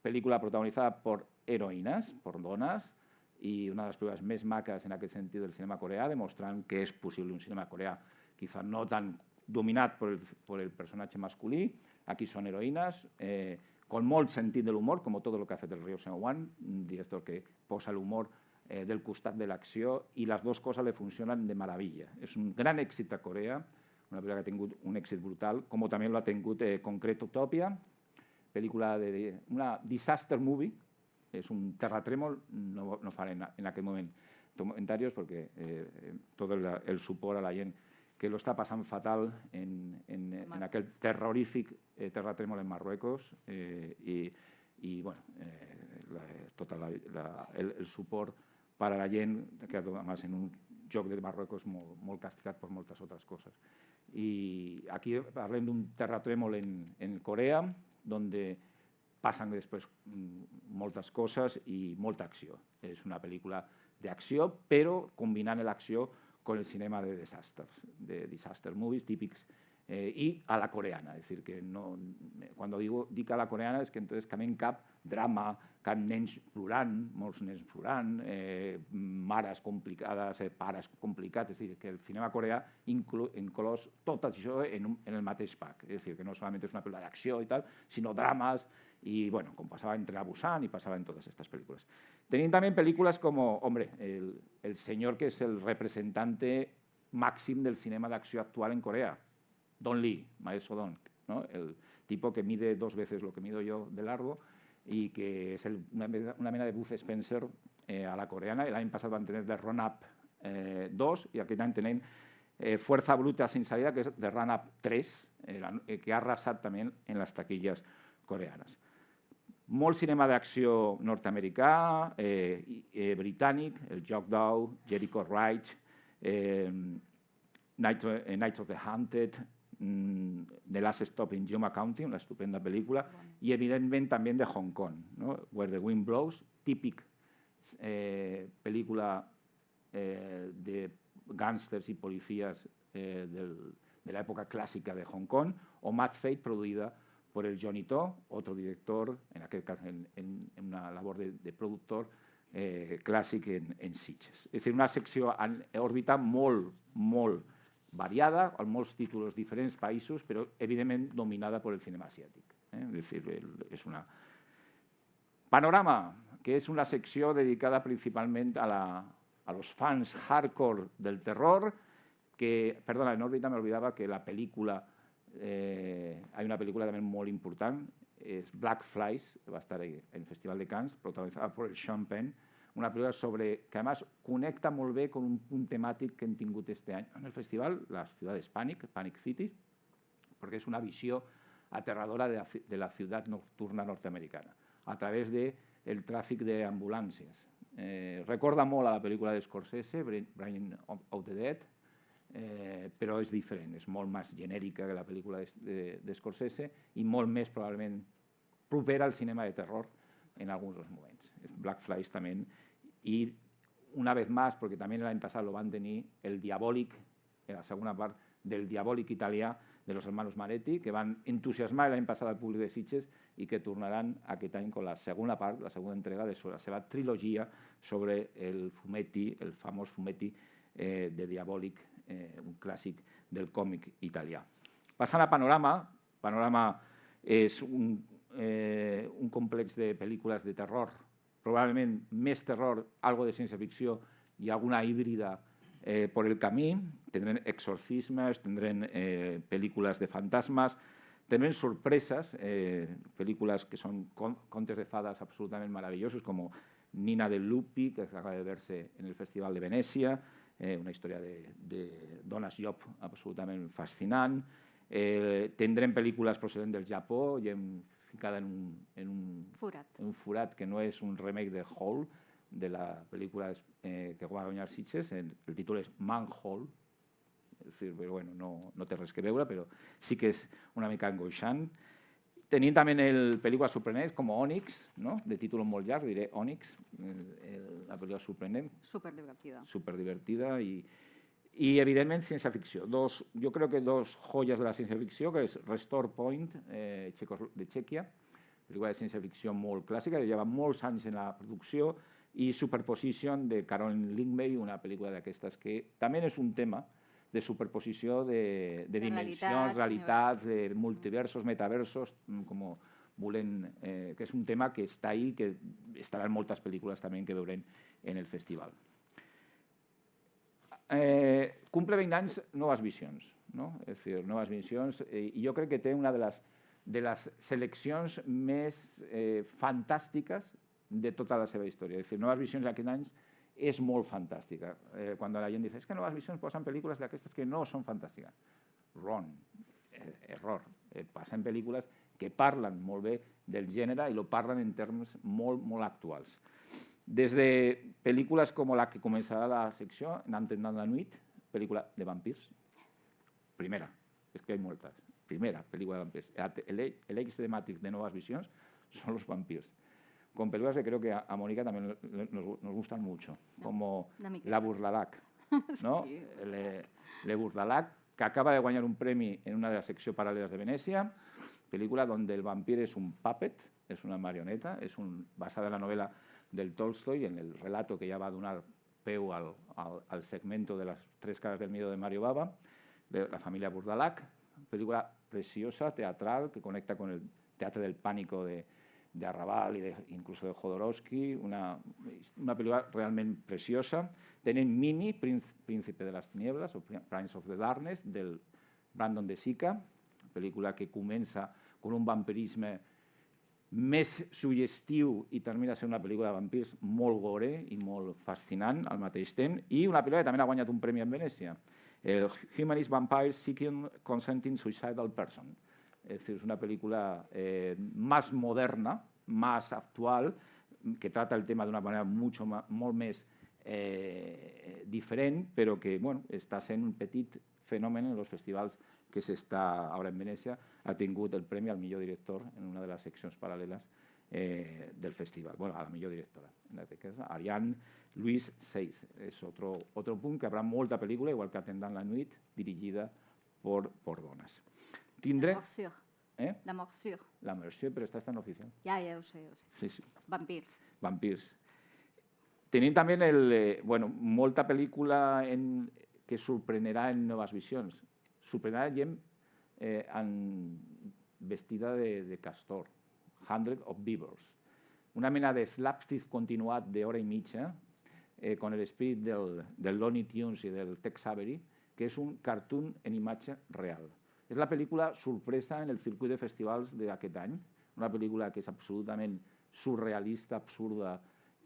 D: pel·lícula protagonitzada per heroïnes, per dones, i una de les pel·lícules més maques en aquest sentit del cinema coreà, demostrant que és possible un cinema coreà quizá no tan dominat per el personatge masculí. Aquí són heroïnes, con molt sentit de l'humor, com tot el que ha fet el Ryo Seung-wan, un director que posa l'humor del costat de l'acció, i les dues coses li funcionen de meravella. És un gran èxit a Corea, una pel·lícula que ha tingut un èxit brutal, com també l'ha tingut Concrete Utopia, pel·lícula una disaster movie, és un terratrèmol, no faré en aquest moment comentaris perquè tot el suport a la gent que lo està passant fatal en aquell terrorífic terratrèmol en Marruecos i tot el suport per a la gent que además en un joc de Marruecos molt castigat per moltes altres coses. I aquí parlem d'un terratrèmol en Corea donde passen després moltes coses i molta acció. És una pel·lícula d'acció, però combinant l'acció con el cinema de disaster movies típics i a la coreana. És a dir, que quan dic a la coreana és que entonces també cap drama, cap nens plorant, molts nens plorant, mares complicades, pares complicats. És a dir, que el cinema coreà inclòs tot això en el mateix pack. És a dir, que no solament és una pel·lícula d'acció i tal, sinó drames, i com passava entre a Busan i passava en totes aquestes pel·lícules. Tenim també pel·lícules com, el senyor que és el representante màxim del cinema d'acció actual en Corea, Don Lee, Mae Sodong, el tipo que mide 2 veces lo que mido yo de largo y que es una mena de Bud Spencer a la coreana. L'any passat van tenir The Run-Up 2 i aquest any tenim Fuerza Bruta sin salida, que és de Run-Up 3, que ha arrasat també en les taquilles coreanes. Molt cinema d'acció nord-americà, britànic, el Jock Dow, Jericho Ridge, Night of the Hunted, The Last Stop in Yuma County, una estupenda pel·lícula, i evidentment també de Hong Kong, no? Where the Wind Blows, típic pel·lícula de gàngsters i policies de l'època clàssica de Hong Kong, o Mad Fate, produïda por el Johnny To, otro director, en aquest cas en una labor de productor clàssic en Sitges. És a dir, una secció en òrbita molt variada, amb molts títols diferents països, però evidentment dominada per el cinema asiàtic. És a dir, és una... Panorama, que és una secció dedicada principalment a los fans hardcore del terror, que, perdona, en òrbita me olvidaba que la pel·lícula, hay una película también muy importante, es Black Flies, que va a estar ahí en el Festival de Cannes, protagonizada por el Sean Penn, una película sobre, que además conecta molt bé con un punt temàtic que hem tingut este any en el festival, las ciudades Panic City, porque es una visión aterradora de la ciudad nocturna norteamericana, a través del tráfico de ambulancias. Recorda molt a la pel·lícula de Scorsese, Brain of the Dead, però és diferent, és molt més genèrica que la pel·lícula de Scorsese i molt més probablement propera al cinema de terror en alguns dels moments. Black Flies també, i una vez más, perquè també l'any passat lo van tenir el Diabòlic, en la segona part del Diabòlic italià de los hermanos Maretti, que van entusiasmar l'any passat al públic de Sitges i que tornaran aquest any amb la segona part, la segona entrega de la seva trilogia sobre el fumetti, el famós fumetti de Diabòlic, un clàssic del còmic italià. Passant a Panorama, Panorama és un complex de pel·lícules de terror, probablement més terror, algo de ciència-ficció i alguna híbrida por el camí. Tendrán exorcismes, tendrán películas de fantasmas, tendrán sorpresas, películas que son contes de fadas absolutamente maravillosos, como Nina del Lupi, que acaba de verse en el Festival de Venecia, una historia de dones job absolutament fascinant. Tindrem pel·lícules procedents del Japó i hem ficat en un forat que no és un remake de Hole, de la pel·lícula que va guanyar Sitges. El títol és Manhole, bueno, no té res que veure, però sí que és una mica angoixant. Tenim també pel·lícules sorprenents com Onyx, de títol molt llarg, diré Onyx, la pel·lícula sorprenent.
C: Superdivertida.
D: Superdivertida i evidentment ciència-ficció. Jo crec que dos joies de la ciència-ficció, que és Restore Point, de Txèquia, pel·lícula de ciència-ficció molt clàssica, que lleva molts anys en la producció, i Superposition, de Caroline Lingmey, una pel·lícula d'aquestes que també és un tema de superposició de dimensions, realitats, de multiversos, metaversos, com volem, que és un tema que està ahí, que estarà en moltes pel·lícules també que veurem en el festival. Cumple 20 anys Noves Visions, és a dir, Noves Visions, i jo crec que té una de les seleccions més fantàstiques de tota la seva història. És a dir, Noves Visions aquest any és molt fantàstica. Quan la gent diu que Noves Visions posen pel·lícules d'aquestes que no són fantàstiques. Wrong, error. Passen pel·lícules que parlen molt bé del gènere i lo parlen en termes molt, molt actuals. Des de pel·lícules com la que començarà la secció, N'entendant la nuit, pel·lícula de vampirs. Primera, és que hi ha moltes. Primera pel·lícula de vampirs. L'eix temàtic de Noves Visions són los vampirs. Con películas que creo que a Mónica también nos gustan mucho, como La Burdalac, ¿no? Le Burdalac, que acaba de guanyar un premi en una de las seccions paral·leles de Venècia, pel·lícula donde el vampir es un puppet, es una marioneta, basada en la novela del Tolstoy, en el relato que ya va a donar peu al segmento de las 3 caras del miedo de Mario Bava, de la familia Burdalac, pel·lícula preciosa, teatral, que conecta con el teatro del pánico de Arrabal y incluso de Jodorowsky, una pel·lícula realment preciosa. Tenen Mini, Príncipe de las Tinieblas, o Prince of the Darkness, del Brandon De Sica, pel·lícula que comença amb un vampirisme més suggestiu i termina sent una pel·lícula de vampirs molt gore i molt fascinant al mateix temps, i una pel·lícula que també ha guanyat un premi en Venècia, el Humanist Vampires Seeking Consenting Suicidal Person. Es decir, es una película más moderna, más actual, que trata el tema de una manera molt més diferent, però que està sent un petit fenomen en els festivals que s'està ara en Venècia. Ha tingut el premi al millor director en una de les seccions paral·leles del festival. Bueno, a la millor directora, en aquest cas, Ariane Louise Seiz. És otro punt que habrá molta pel·lícula, igual que Attendant la nuit, dirigida por dones. Tindré...
C: La morsure.
D: La morsure, però està en oficial.
C: Ja ho sé.
D: Sí, sí.
C: Vampirs.
D: Tenim també molta pel·lícula que sorprendrà en noves visions. Sorprendrà gent vestida de castor. 100 of Beavers. Una mena de slapstick continuat d'hora i mitja con el espírit del Looney Tunes i del Tex Avery, que és un cartoon en imatge real. És la pel·lícula sorpresa en el circuit de festivals d'aquest any, una pel·lícula que és absolutament surrealista, absurda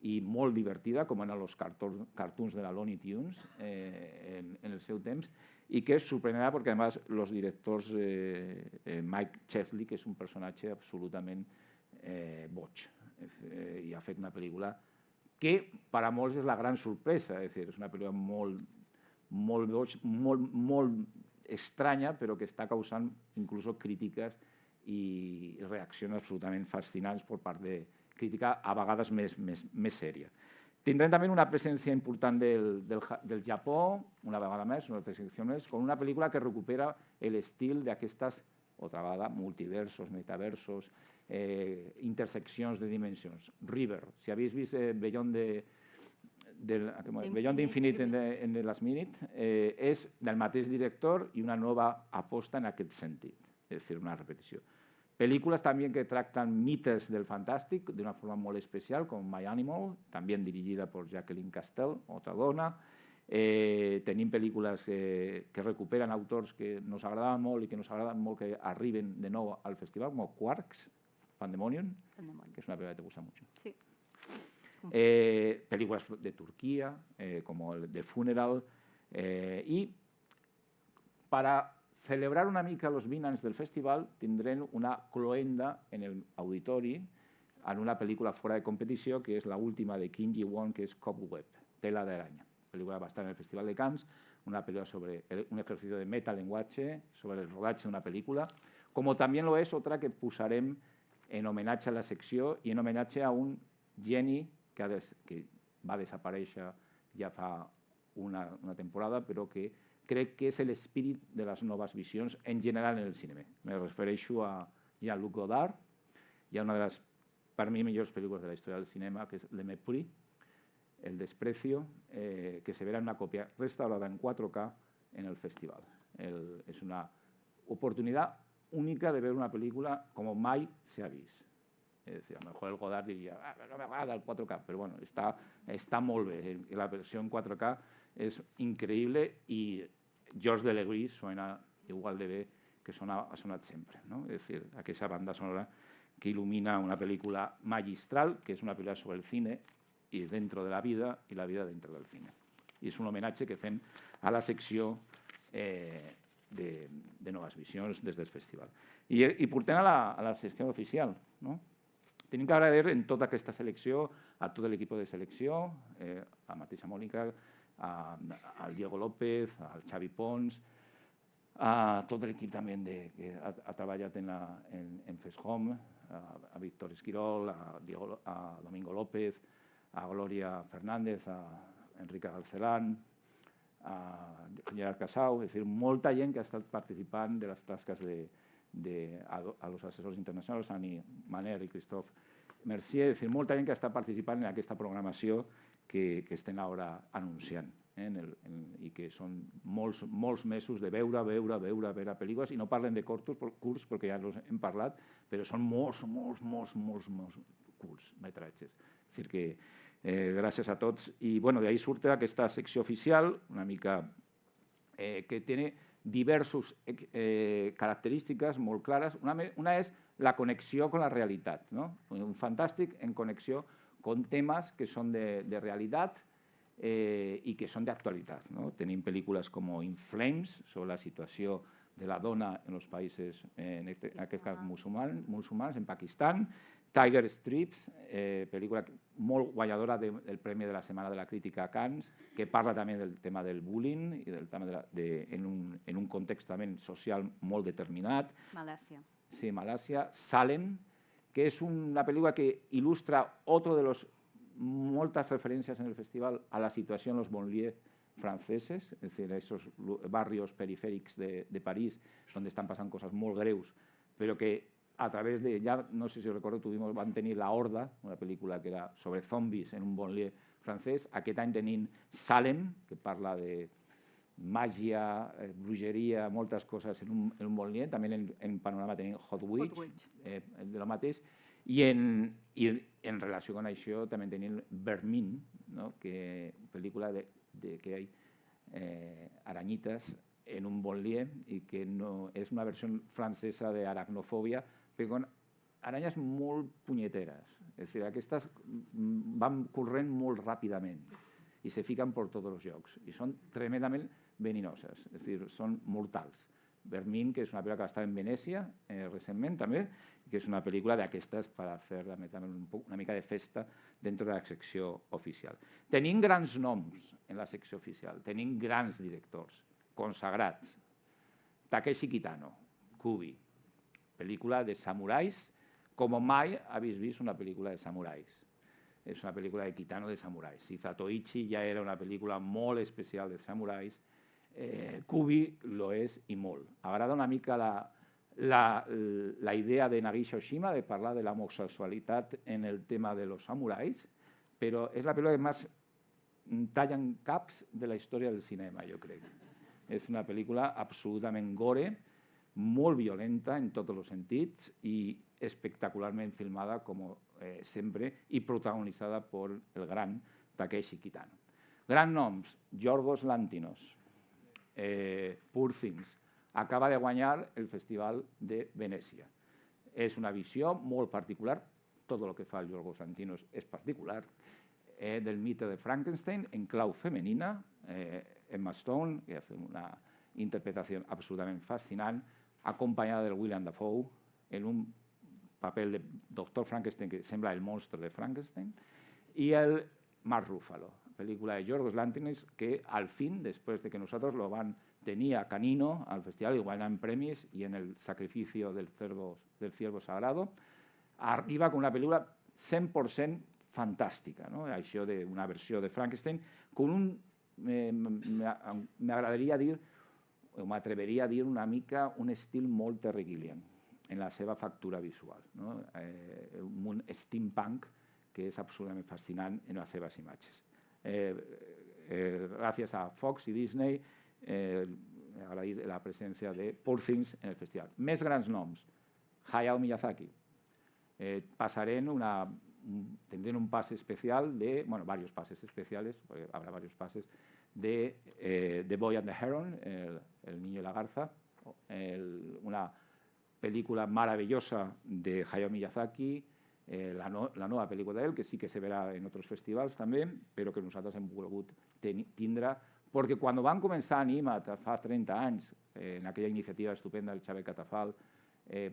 D: i molt divertida, com eren els cartoons de la Looney Tunes en el seu temps, i que sorprendrà perquè, a més, els directors, Mike Chesley, que és un personatge absolutament boig, i ha fet una pel·lícula que per a molts és la gran sorpresa, és una pel·lícula molt boig, molt estranya, però que està causant inclús crítiques i reaccions absolutament fascinants per part de crítica a vegades més sèria. Tindrem també una presència important del Japó, una vegada més, una altra secció més, con una pel·lícula que recupera l'estil d'aquestes, otra vegada, multiversos, metaversos, interseccions de dimensions. River, si habéis vist Beyond Infinite en the Last Minute, és del mateix director i una nova aposta en aquest sentit, és a dir, una repetició. Películas también que tractan mites del fantàstic de una forma molt especial, com My Animal, també dirigida per Jacqueline Castell, otra dona. Tenim pel·lícules que recuperen autors que nos agradaven molt i que nos agraden molt que arriben de nou al festival, com Quarks, Pandemonium, que és una pel·lícula que te gusta mucho.
C: Sí.
D: Películas de Turquía, como el The Funeral, y para celebrar una mica els 20 anys del festival tindrem una cloenda en el auditori en una pel·lícula fora de competició que és l'última de Kim Ji-won, que és Cobweb, Tela de araña. Pel·lícula va estar en el Festival de Cannes, una pel·lícula sobre un ejercicio de metalenguatge, sobre el rodatge d'una pel·lícula, com també lo és otra que posarem en homenatge a la secció i en homenatge a un geni que va desaparèixer ja fa una temporada, però que crec que és l'espírit de les noves visions en general en el cinema. Me refereixo a Jean-Luc Godard. Hi ha una de les, per mi, millors pel·lícules de la història del cinema, que és Le Mépris, El desprecio, que se verá en una copia restaurada en 4K en el festival. És una oportunitat única de veure una pel·lícula com mai s'ha vist. És a dir, a lo mejor el Godard diria no m'agrada el 4K, però bueno, està molt bé. La versió en 4K és increïble i Georges Delegris suena igual de bé que ha sonat sempre. És a dir, aquesta banda sonora que il·lumina una pel·lícula magistral, que és una pel·lícula sobre el cine i dentro de la vida i la vida dentro del cine. I és un homenatge que fem a la secció de noves visions des del festival. I portem a la secció oficial. Tenim que agrair en tota aquesta selecció a tot l'equip de selecció, a la mateixa Mònica, al Diego López, al Xavi Pons, a tot l'equip també que ha treballat en FESHOM, a Víctor Esquirol, a Domingo López, a Gloria Fernández, a Enrique Galcelán, a Gerard Casau, és a dir, molta gent que ha estat participant de les tasques a los assessors internacionals, Ani Maner i Christophe Mercier, és a dir, molta gent que està participant en aquesta programació que estem ara anunciant i que són molts mesos de veure pel·lícules i no parlen de curts perquè ja els hem parlat, però són molts curts metratges. És a dir que gràcies a tots. I d'ahí surt aquesta secció oficial, una mica que té diverses característiques molt clares. Una és la connexió amb la realitat. Un fantàstic en connexió con temas que son de realidad i que són d'actualitat. Tenim pel·lícules com In Flames, sobre la situació de la dona en els països, en aquest cas musulmans, en Pakistan, Tiger Strips, pel·lícula molt guanyadora del Premi de la Setmana de la Crítica a Cannes, que parla també del tema del bullying i del tema en un context també social molt determinat.
C: Malàisia.
D: Sí, Malàisia. Salem, que és una pel·lícula que il·lustra moltes referències en el festival a la situació en los banlieues franceses, és a dir, esos barrios perifèrics de París, on estan passant coses molt greus, però que a través de, ja no sé si recordo, van tenir La Horda, una pel·lícula que era sobre zombis en un banlieue francès. Aquest any tenim Salem, que parla de màgia, brujeria, moltes coses en un banlieue. També en panorama tenim Hot Witch, de lo mateix. I en relació amb això també tenim Vermin, que pel·lícula que hi ha aranyites en un banlieue i que és una versió francesa d'aracnofòbia, però con aranyes molt punyeteres. És a dir, aquestes van corrent molt ràpidament i se fiquen per tots els llocs i són tremendament veninoses, és a dir, són mortals. Vermin, que és una pel·lícula que va estar en Venècia recentment també, que és una pel·lícula d'aquestes per fer una mica de festa dintre de la secció oficial. Tenim grans noms en la secció oficial, tenim grans directors consagrats. Takeshi Kitano, Kubi, pel·lícula de samurais, com mai habéis vist una pel·lícula de samurais. És una pel·lícula de Kitano de samurais. Si Zatoichi ja era una pel·lícula molt especial de samurais, Kubi lo és i molt. Agrada una mica la idea de Nagisa Oshima de parlar de l'homosexualitat en el tema de los samurais, però és la pel·lícula que més talla en caps de la història del cinema, jo crec. És una pel·lícula absolutament gore, molt violenta en tots els sentits i espectacularment filmada, com sempre, i protagonitzada per el gran Takeshi Kitano. Grans noms, Yorgos Lanthimos, Poor Things, acaba de guanyar el Festival de Venècia. És una visió molt particular, tot el que fa el Yorgos Lanthimos és particular, del mite de Frankenstein en clau femenina, Emma Stone, que fa una interpretació absolutament fascinant, acompanyada del William Dafoe en un paper de Dr. Frankenstein que sembla el monstre de Frankenstein, i el Mark Ruffalo, pel·lícula de Yorgos Lanthimos que al fin, després de que nosaltres lo van tenir a Canino al festival i guanyant premis i en el sacrificio del ciervo sagrado, arriba con una pel·lícula 100% fantàstica, això d'una versió de Frankenstein con un, m'agradaria dir, o m'atreveria a dir una mica un estil molt Terry Gilliam en la seva factura visual, un steampunk que és absolutament fascinant en les seves imatges. Gràcies a Fox i Disney, agrair la presència de Poor Things en el festival. Més grans noms, Hayao Miyazaki. Tendrán un pase especial de, bueno, varios pases especiales, porque habrá varios pases, de The Boy and the Heron, El niño y la garza, una película maravillosa de Hayao Miyazaki, la nova pel·lícula d'ell, que sí que se verà en altres festivals també, però que nosaltres hem volgut tindre, perquè quan van començar Animat fa 30 anys, en aquella iniciativa estupenda del Xavier Catafal,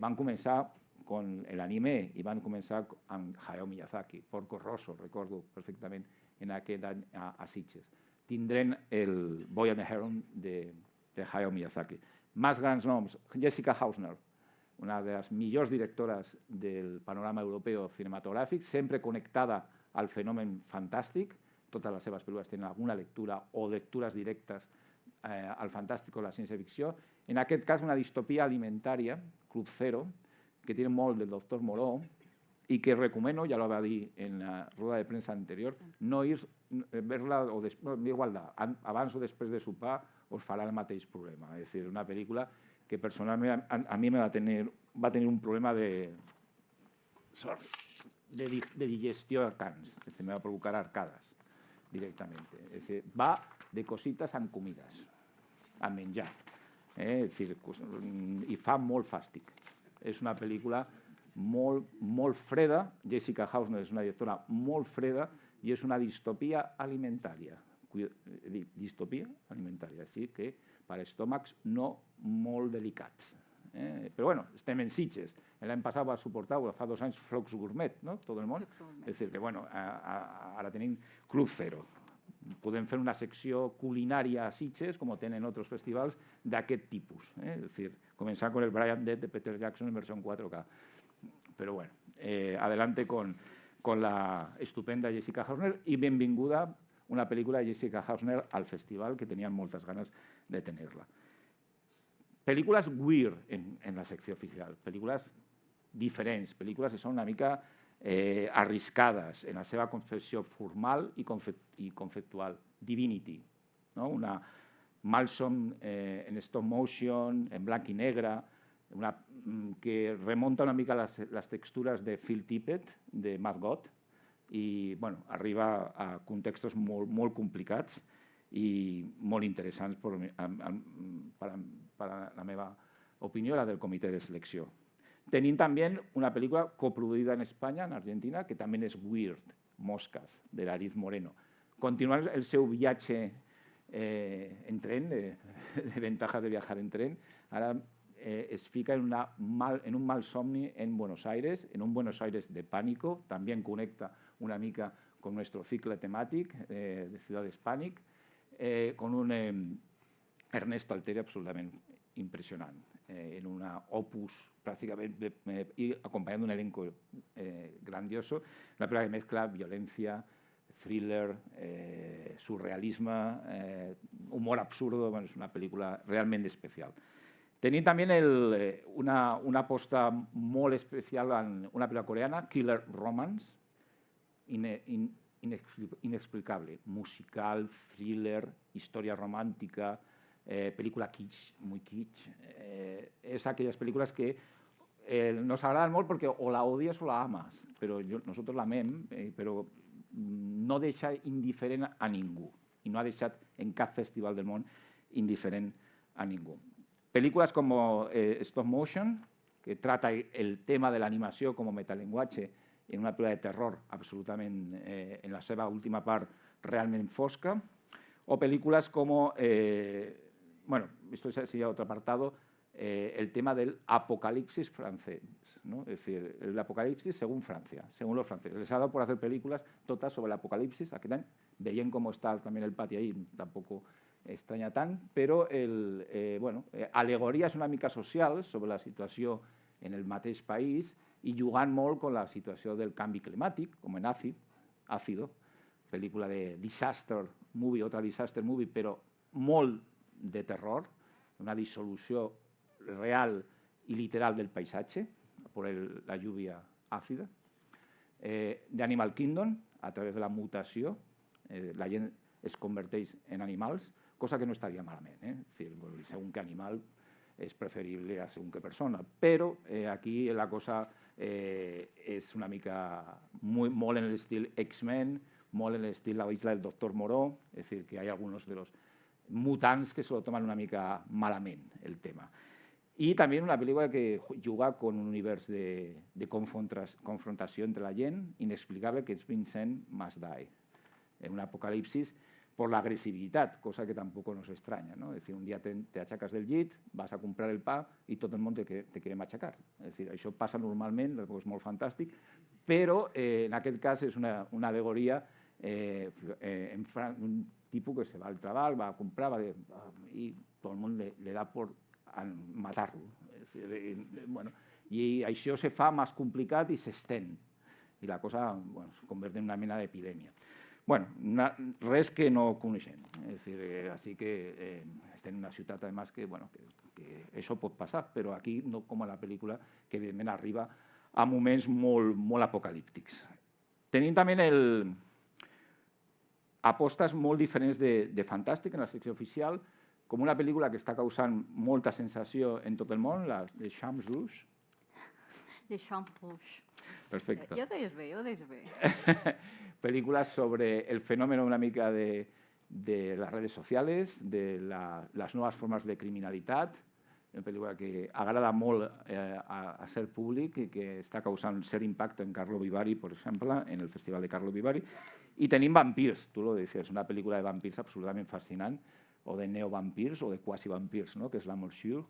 D: van començar con l'anime i van començar amb Hayao Miyazaki, Porco Rosso, recordo perfectament en aquest any a Sitges. Tindrem el Boy and the Heron de Hayao Miyazaki. Més grans noms, Jessica Hausner, una de les millors directores del panorama europeu cinematogràfic, sempre connectada al fenomen fantàstic. Totes les seves pel·lícules tenen alguna lectura o lectures directes al fantàstic o la ciència-ficció. En aquest cas, una distopia alimentària, Club Zero, que tiene molt del doctor Moreau y que recomeno, ya lo va a dir en la rueda de prensa anterior, no ir verla o d'igualtat, abans o després de sopar us farà el mateix problema. És a dir, una pel·lícula que personalment a mi va tenir un problema de digestió a Cans, me va provocar arcadas directament. És a dir, va de cositas amb comidas, a menjar, i fa molt fàstic. És una pel·lícula molt freda. Jessica Hausner és una directora molt freda i és una distopia alimentària, distopia alimentària, així que per estómacs no molt delicats. Però bueno, estem en Sitges. L'any passat va suportar, fa 2 anys, Flocs Gourmet, no? Tot el món. És a dir, que bueno, ara tenim Club Zero. Podem fer una secció culinària a Sitges, com tenen altres festivals, d'aquest tipus. És a dir, començar con el Brian Dead de Peter Jackson en versió 4K. Però bueno, adelante con la estupenda Jessica Hausner y benvinguda una pel·lícula de Jessica Hausner al festival, que tenían moltes ganes de tenerla. Pel·lícules weird en la secció oficial, pel·lícules diferents, pel·lícules que són una mica arriscades en la seva concepció formal i conceptual. Divinity, una Malsom en stop motion, en blanc i negre, que remunta una mica les textures de Phil Tippett, de Mad God, i arriba a contextos molt complicats i molt interessants per la meva opinió, la del comitè de selecció. Tenim també una pel·lícula coproduïda en Espanya, en Argentina, que també és weird, Moscas, de Lariz Moreno. Continuant el seu viatge en tren, de ventajas de viajar en tren, ara es fica en un mal somni en Buenos Aires, en un Buenos Aires de pánico, també conecta una mica con nuestro ciclo temàtic de Ciudades Pànic, con un Ernesto Alteri absolutament impressionant, en una opus prácticamente y acompañando un elenco grandioso, una película que mezcla violencia, thriller, surrealisme, humor absurdo, és una pel·lícula realment especial. Tenim també una aposta molt especial en una pel·lícula coreana, Killer Romance, inexplicable, musical, thriller, història romàntica, pel·lícula kitsch, muy kitsch. És aquelles pel·lícules que nos agraden molt perquè o la odies o la amas, però nosaltres l'amem, però no deixa indiferent a ningú i no ha deixat en cap festival del món indiferent a ningú. Pel·lícules com Stop Motion, que trata el tema de l'animació com a metalenguatge en una pel·lícula de terror absolutament, en la seva última part, realment fosca, o pel·lícules com, bueno, esto sería otro apartado, el tema del apocalipsis francés, ¿no? Es decir, el apocalipsis según Francia, según los franceses. Les ha dado por hacer películas todas sobre el apocalipsis, aquest any, veient com està també el pati ahí, tampoc estranya tant, però al·legories una mica socials sobre la situació en el mateix país i jugant molt amb la situació del canvi climàtic, com en Ácido, pel·lícula de disaster movie, otra disaster movie, però molt de terror, una dissolució real y literal del paisatge por la lluvia ácida. De Animal Kingdom, a través de la mutació, la gent es converteix en animals, cosa que no estaria malament. És dir, segons que animal és preferible a segons que persona, però aquí la cosa és una mica molt en l'estil X-Men, molt en l'estil La isla del doctor Moreau, és dir, que hi ha alguns de los mutants que se lo toman una mica malament el tema. I també una pel·lícula que juga con un univers de confrontació entre la gent inexplicable, que és Vincent Must Die, en un apocalipsis por la agresivitat, cosa que tampoco nos extraña, ¿no? Es decir, un día te achacas del llit, vas a comprar el pa i tot el món te quiere machacar. És dir, això passa normalment, és molt fantàstic, però en aquest cas és una al·legoria un tipus que se va al treball, va a comprar i tot el món le da por matar-lo. I això se fa més complicat i s'estén. I la cosa es convierte en una mena d'epidèmia. Res que no coneixem. Així que estem en una ciutat, a més, que això pot passar, però aquí no com a la pel·lícula, que evidentment arriba a moments molt apocalíptics. Tenim també apostes molt diferents de fantàstic en la secció oficial, com una pel·lícula que està causant molta sensació en tot el món, la de Champs Rouge.
C: De Champs Rouge.
D: Perfecte.
C: Jo deies bé.
D: Películas sobre el fenómeno una mica de las redes sociales, de las nuevas formas de criminalitat, una pel·lícula que agrada molt a ser públic i que està causant cert impacte en Carlo Vivari, per exemple, en el Festival de Carlo Vivari, I tenim vampirs, tu lo dices, una pel·lícula de vampirs absolutament fascinant, o de neovampirs o de quasi-vampirs, no? Que és La Morsure,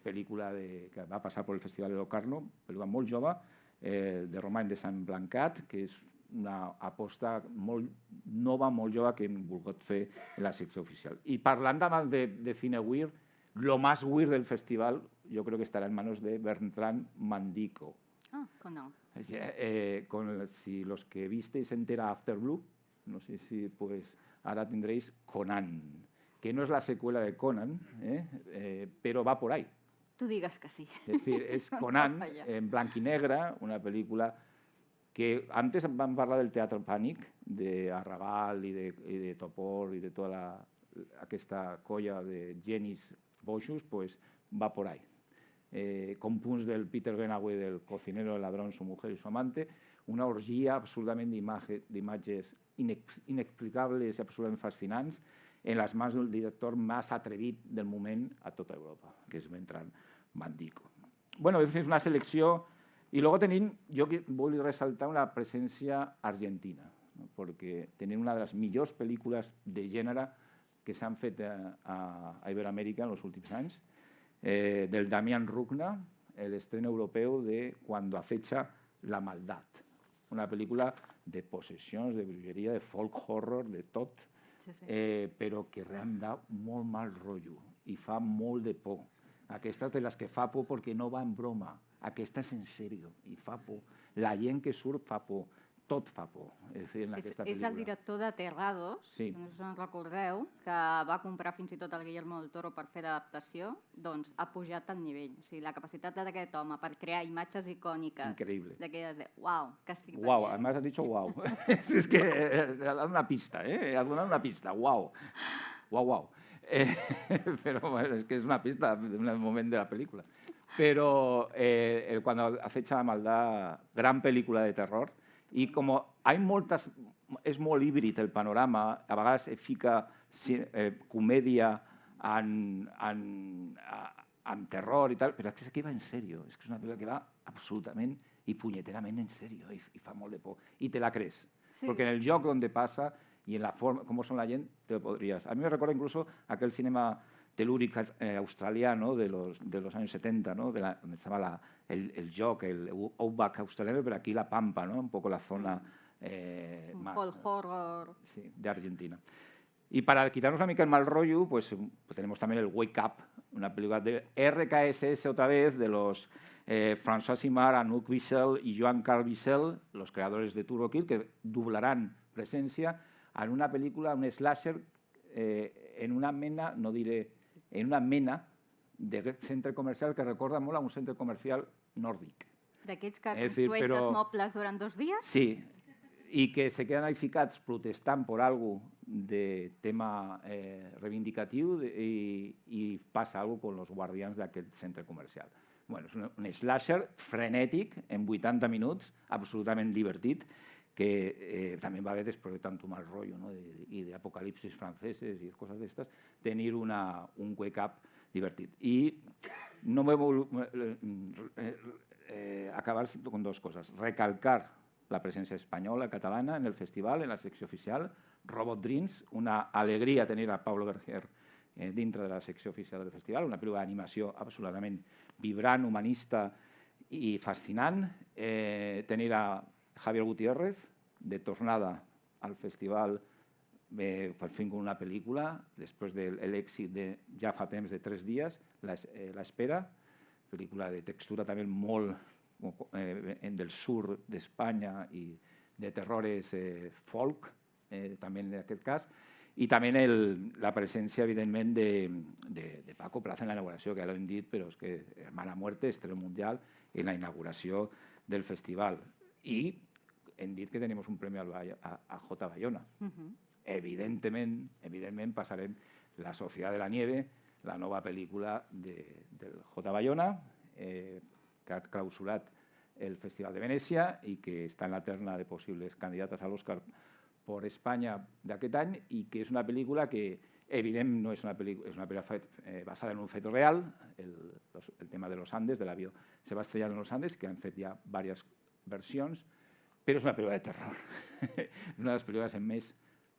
D: pel·lícula que va passar pel Festival de Locarno, pel·lícula molt jove, de Romain de Saint-Blancat, que és una aposta molt nova, molt jove, que hem volgut fer en la secció oficial. I parlant de cine weird, lo más weird del festival yo creo que estará en manos de Bertrand Mandico.
C: Ah, no.
D: Si los que visteis entera After Blue, no sé si pues ahora tendréis Conan, que no es la secuela de Conan, pero va por ahí.
C: Tu digues que sí.
D: Es decir, es Conan en blanc y negra, una película que antes vam parlar del Teatre Pànic, d'Arrabal i de Topor i de tota aquesta colla de genis boixos, pues va por ahí. Con punts del Peter Greenaway, del cocinero, el ladrón, su mujer y su amante, una orgia absolutament d'imatges inexplicables i absolutament fascinants en les mans del director més atrevit del moment a tota Europa, que és Bertrand Mandico. Bueno, és una selecció. I luego yo voy a resaltar una presencia argentina, ¿no? Porque tienen una de las millors pel·lícules de gènere que s'han fet a Iberoamèrica en els últims anys, del Damián Rugna, el estreno europeu de Cuando acecha la maldad. Una pel·lícula de possessions, de brujeria, de folk horror, de tot, però que realment da molt mal rotllo i fa molt de por. Aquesta de les que fa por perquè no va en broma. Aquesta és en sèrio i fa por. La gent que surt fa por. Tot fa por. És
C: el director de Terrados, no sé si en recordeu, que va comprar fins i tot el Guillermo del Toro per fer l'adaptació, doncs ha pujat al nivell. O sigui, la capacitat d'aquest home per crear imatges icòniques.
D: Increïble.
C: D'aquelles de, uau, que estic veient.
D: Uau, además has dicho uau. És que ha donat una pista, has donat una pista, uau. Uau, uau. Però és que és una pista en el moment de la pel·lícula. Però Cuando acecha la maldad, gran pel·lícula de terror, i com és molt híbrid el panorama, a vegades fica comèdia amb terror i tal, però és que aquí va en sèrio, és que és una pel·lícula que va absolutament i puñeterament en sèrio i fa molt de por. I te la crees, perquè en el lloc on passa i en la forma, com són la gent, te lo podries. A mi me recorda incluso aquel cinema telúric australiano de los años 70, ¿no? Donde estaba el jock, el outback australiano, pero aquí la pampa, ¿no? Un poco la zona
C: más folk horror.
D: Sí, de Argentina. Y para quitarnos una mica el mal rollo, pues tenemos también el Wake Up, una película de RKSS otra vez, de los François Simard, Anouk Wiesel y Joan Carl Wiesel, los creadores de Turbo Kid, que doblarán presencia en una película, un slasher, en una mena, no diré, en una mena de centre comercial que recorda molt a un centre comercial nòrdic.
C: D'aquests que construeix els mobles durant 2 dies?
D: Sí, i que se queden ahí ficats protestant per algo de tema reivindicatiu i passa algo con los guardians d'aquest centre comercial. Bueno, és un slasher frenètic en 80 minuts, absolutament divertit, que también va a haver, después de tanto mal rollo, ¿no? Y de apocalipsis franceses y cosas de estas, tener un wake-up divertit. Y no me voy a acabar con 2 cosas. Recalcar la presencia española, catalana, en el festival, en la secció oficial. Robot Dreams, una alegria tenir a Pablo Berger dintre de la secció oficial del festival, una pel·lícula d'animació absolutament vibrant, humanista i fascinant. Tenir a Javier Gutiérrez, de tornada al festival, per fin con una pel·lícula, després del èxit de ja fa temps de 3 dies, La espera, pel·lícula de textura també molt del sur d'Espanya i de terrores folk, també en aquest cas, i també la presència, evidentment, de Paco Plaza en la inauguració, que ja l'hem dit, però és que Hermana Muerte, estreno mundial, en la inauguració del festival. I hem dit que tenim un premi a J. Bayona. Evidentment passarem La Sociedad de la Nieve, la nova pel·lícula del J. Bayona, que ha clausurat el Festival de Venècia i que està en la terna de possibles candidates a l'Oscar per Espanya d'aquest any, i que és una pel·lícula que, evidentment, no és una pel·lícula basada en un fet real, el tema de los Andes, de l'avió se va estrellar en los Andes, que han fet ja diverses versions, però és una pel·lícula de terror. Una de les pel·lícules amb més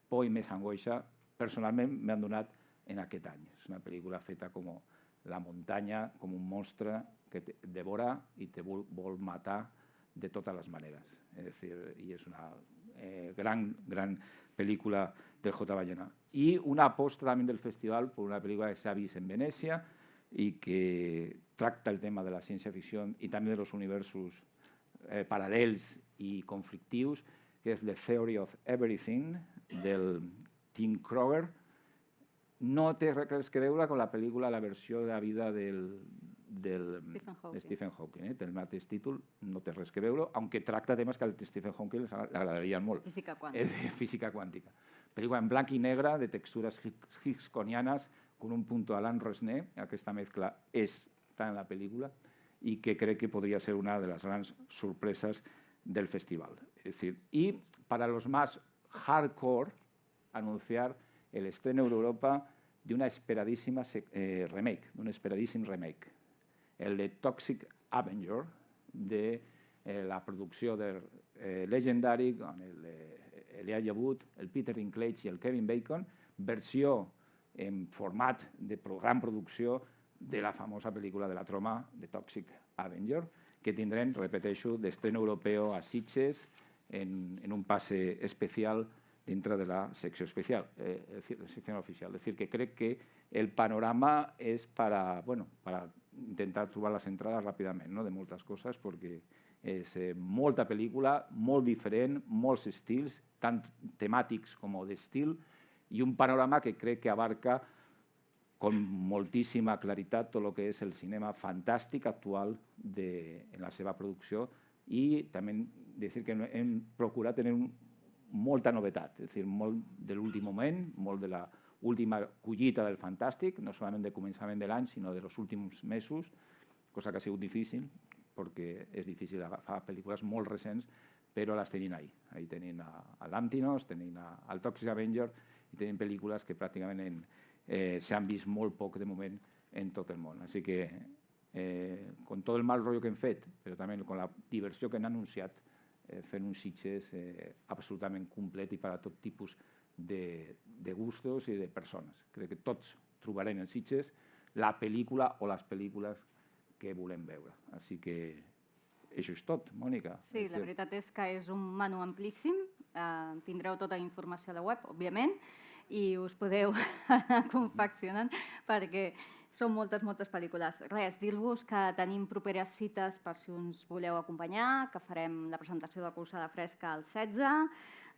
D: por i més angoixa, personalment m'han donat en aquest any. És una pel·lícula feta com la muntanya, com un monstre que te devora i te vol matar de totes les maneres. És dir, i és una gran película del J. Ballena. Y una aposta también del festival por una película que se ha visto en Venecia y que tracta el tema de la ciencia ficción y también de los universos paral·lels i conflictius, que és The Theory of Everything, del Tim Kroger. No té res que veure amb la pel·lícula, la versió de la vida de Stephen Hawking. Té el mateix títol, no té res que veure, aunque tracta temes que al Stephen Hawking li agradarien molt.
C: Física quàntica.
D: Física quàntica. Pel·lícula en blanc i negre, de textures Hitchcockianes, con un punto Alain Resnais. Aquesta mezcla està en la pel·lícula y que creo que podría ser una de las grandes sorpresas del festival. Es decir, y para los más hardcore, anunciar el estreno en Europa de una esperadísima remake, de un esperadíssim remake, el de Toxic Avenger, de la producció de Legendary, con el Elijah Wood, el Peter Dinklage i el Kevin Bacon, versió en format de gran producció de la famosa pel·lícula de la Troma, de Toxic Avenger, que tindrem, repeteixo, d'estreno europeu a Sitges en un pase especial dintre de la secció especial, secció oficial. És a dir, que crec que el panorama és para intentar trobar les entrades ràpidament de moltes coses, perquè és molta pel·lícula, molt diferent, molts estils, tant temàtics com d'estil, i un panorama que crec que abarca con moltíssima claritat tot el que és el cinema fantàstic actual en la seva producció, i també dir que hem procurat tenir molta novetat, és a dir, molt de l'últim moment, molt de l'última collita del fantàstic, no solament de començament de l'any, sinó dels últims mesos, cosa que ha sigut difícil, perquè és difícil agafar pel·lícules molt recents, però les tenim ahí. Ahí tenim a Lantimos, tenim al Toxic Avenger, i tenim pel·lícules que pràcticament s'han vist molt poc de moment en tot el món. Així que, con tot el mal rotllo que hem fet, però també amb la diversió que han anunciat, fent un Sitges absolutament complet i per a tot tipus de gustos i de persones. Crec que tots trobarem en Sitges la pel·lícula o les pel·lícules que volem veure. Així que això és tot, Mònica.
C: Sí, la veritat és que és un menú amplíssim. Tindreu tota la informació a la web, òbviament, i us podeu anar confeccionant perquè són moltes pel·lícules. Res, dir-vos que tenim properes cites per si uns voleu acompanyar, que farem la presentació de Colzada Fresca el 16.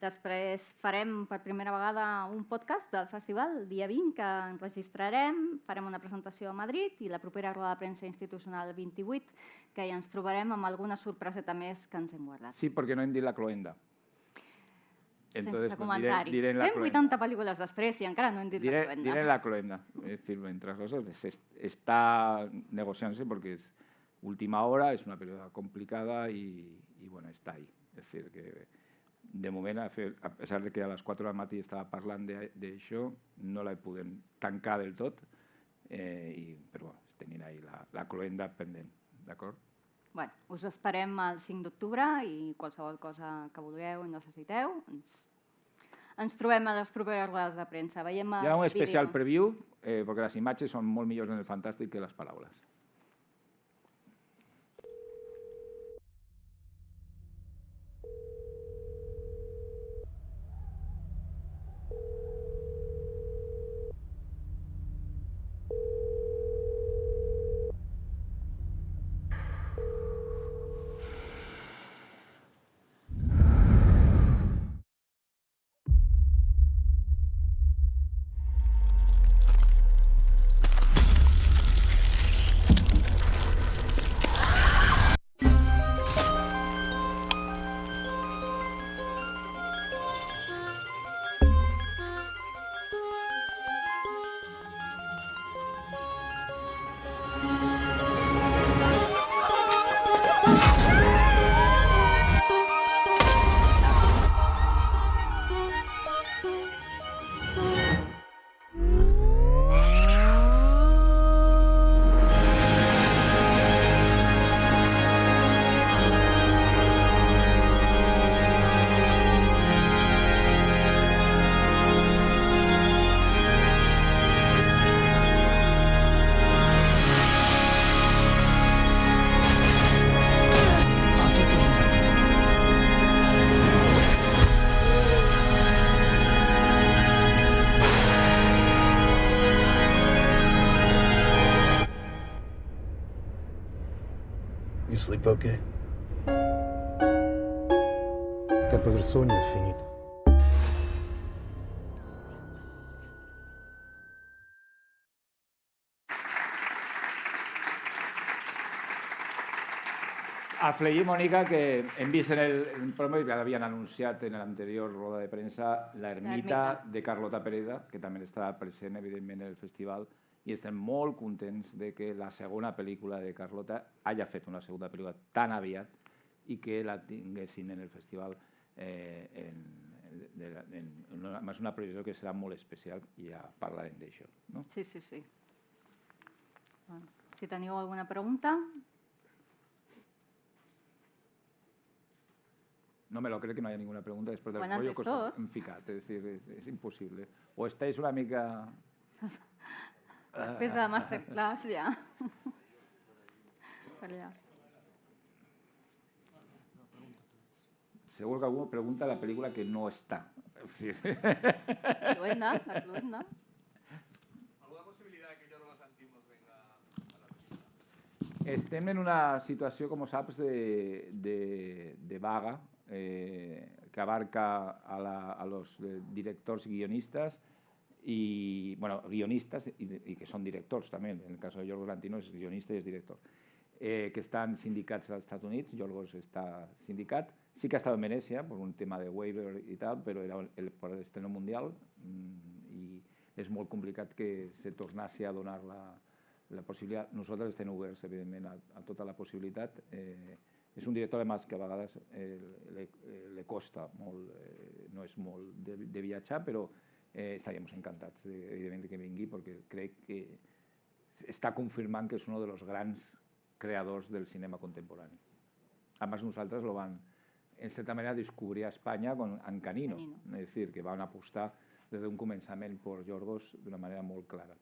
C: Després farem per primera vegada un podcast del festival, el dia 20, que enregistrarem, farem una presentació a Madrid i la propera roda de premsa institucional 28, que ja ens trobarem amb alguna sorpreseta més que ens hem guardat.
D: Sí, perquè no hem dit la cloenda.
C: Sense comentari. 180 pel·lícules després i encara no hem dit la cloenda.
D: Diré la cloenda. Es decir, entre cosas, está negociándose porque es última hora, es una película complicada y bueno, está ahí. Es decir, que de moment, a pesar de que a les 4 del matí estava parlant d'això, no la podem tancar del tot, però tenim ahí la cloenda pendent, d'acord?
C: Bueno, us esperem el 5 d'octubre i qualsevol cosa que vulgueu i necessiteu, ens trobem a les properes rodes de premsa. Veiem el vídeo.
D: Hi ha un especial preview, perquè les imatges són molt millors en el fantàstic que les paraules.
E: sleep okay? Il tempo del sogno è finito.
D: A Flei i Mònica, que hem vist en el programa, ja l'havien anunciat en l'anterior roda de premsa, la ermita de Carlota Pereda, que també estarà present, evidentment, en el festival, i estem molt contents de que la segona pel·lícula de Carlota hagi fet una segona pel·lícula tan aviat i que la tinguessin en el festival és una projecció que serà molt especial i ja parlarem d'això. No?
C: Sí. Bueno, si teniu alguna pregunta...
D: No me lo creo que no haya ninguna pregunta después del
C: Bueno,
D: rollo que
C: tot.
D: os hem ficat, es decir, es imposible. O estáis una mica...
C: Després de la masterclass, ja. Per allà.
D: Seguro que alguno pregunta la película que no está. Es decir,
C: Cluenda, la cluenda.
F: ¿Alguna posibilidad de que Yorgos Lanthimos venga a la película?
D: estem en una situació, com saps, de vaga que abarca a los directors i guionistas guionistas y que son directors també, en el cas de Yorgos Lanthimos és guionista i és director, que estan sindicats als Estats Units. Yorgos està sindicat, sí que ha estat en Venècia per un tema de waiver i tal, però era per l'estreno mundial i és molt complicat que se tornassi a donar la possibilitat. Nosaltres estem oberts, evidentment, a tota la possibilitat. És un director, a més, que a vegades li costa molt, no és molt de viatjar, però estaríem encantats, evidentment, que vingui, perquè crec que està confirmant que és un dels grans creadors del cinema contemporani. A més, nosaltres lo van, en certa manera, descobrir a Espanya en Canino, és dir, que van apostar des d'un començament per Yorgos d'una manera molt clara.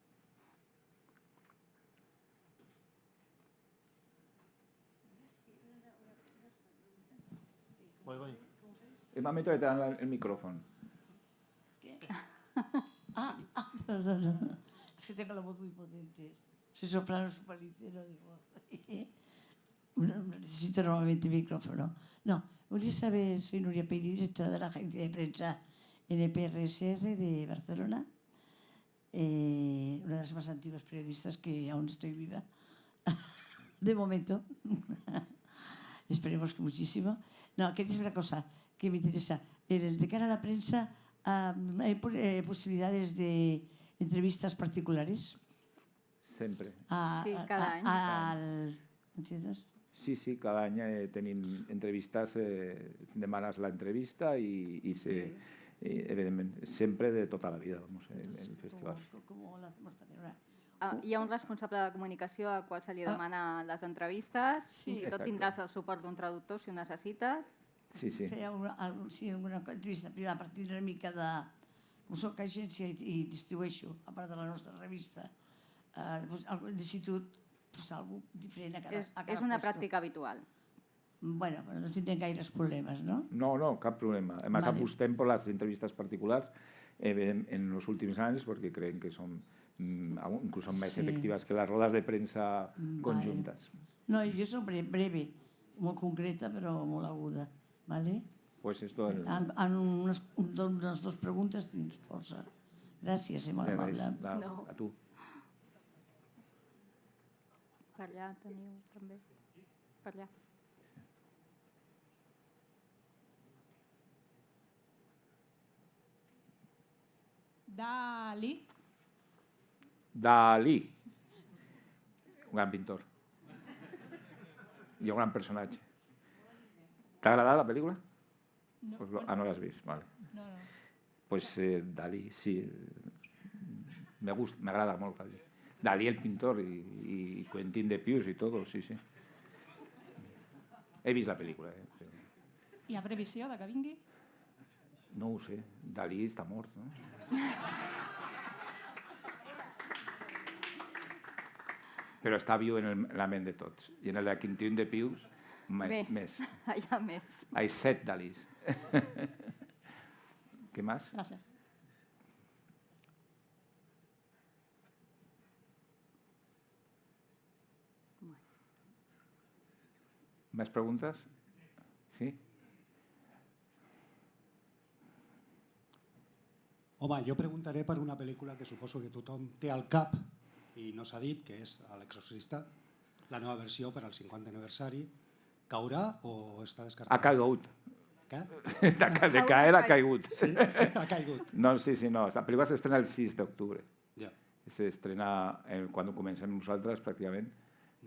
D: Un momento que te dan el micrófono.
G: Perdona. Es que tengo la voz muy potente. Soy soprano superlicero de voz. Necesito normalmente micrófono. No, volia saber, soy Nuria Peri, directora de la agencia de prensa NPRSR de Barcelona, una de las más antiguas periodistas que aún estoy viva, de momento. Esperemos que muchísimo. No, quería decir una cosa que me interesa. De cara a la prensa, ¿hay posibilidades de entrevistas particulares?
D: Sempre.
C: Sí, cada any.
G: ¿Entiendes?
D: Sí, cada any tenim entrevistes, demanes l'entrevista i evidentment, sempre de tota la vida, en el festival.
C: Hi ha un responsable de comunicació al qual se li demana les entrevistes i tot tindràs el suport d'un traductor si ho necessites.
D: Sí.
G: Alguna entrevista privada a partir una mica de... Com soc agència i distribueixo, a part de la nostra revista, l'institut, algú diferent a cada puesto.
C: És una pràctica habitual.
G: Bueno, no tindrem gaires problemes, ¿no?
D: No, cap problema. A més, apostem per les entrevistes particulars en els últims anys perquè creiem que són inclús més efectives que les rodes de premsa conjuntes.
G: No, jo soc breve, molt concreta, però molt aguda. ¿Vale?
D: Pues esto...
G: En unes dues preguntes tens força. Gràcies, molt amable.
D: A tu.
C: Per allà teniu també. Per allà.
D: Dalí. Un gran pintor. I un gran personatge. T'ha agradat la pel·lícula? No. No l'has vist, vale. No. Pues Dalí, sí. M'agrada molt Dalí. Dalí el pintor i Quentin de Pius i tot, sí. He vist la pel·lícula.
H: Hi ha previsió de que vingui?
D: No ho sé. Dalí està mort, no? Però està viu en la ment de tots. I en el de Quentin de Pius, més.
C: Hi ha més.
D: Hay 7 Dalís. ¿Qué más?
H: Gràcies.
D: ¿Más preguntas? Sí.
I: Home, jo preguntaré per una pel·lícula que suposo que tothom té al cap i no s'ha dit, que és L'Exorcista, la nova versió per al 50 aniversari. Caurà o està descartada?
D: Ha caigut.
I: Què?
D: De caer ha caigut.
I: Sí, ha caigut.
D: No, sí, no. La pel·lícula s'estrena el 6 d'octubre.
I: Ja.
D: S'estrena quan comencem nosaltres, pràcticament.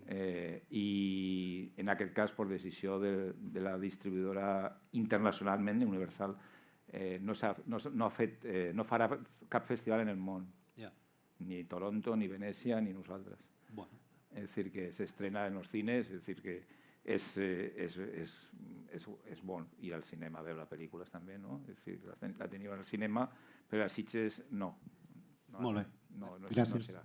D: I en aquest cas, per decisió de la distribuïdora internacionalment, Universal, no farà cap festival en el món. Ni Toronto, ni Venècia, ni nosaltres. És dir, que s'estrena en els cines, és dir, que és bon ir al cinema a veure pel·lícules també, no? És dir, la teniu al cinema, però a Sitges no.
I: Molt bé.
D: Gràcies.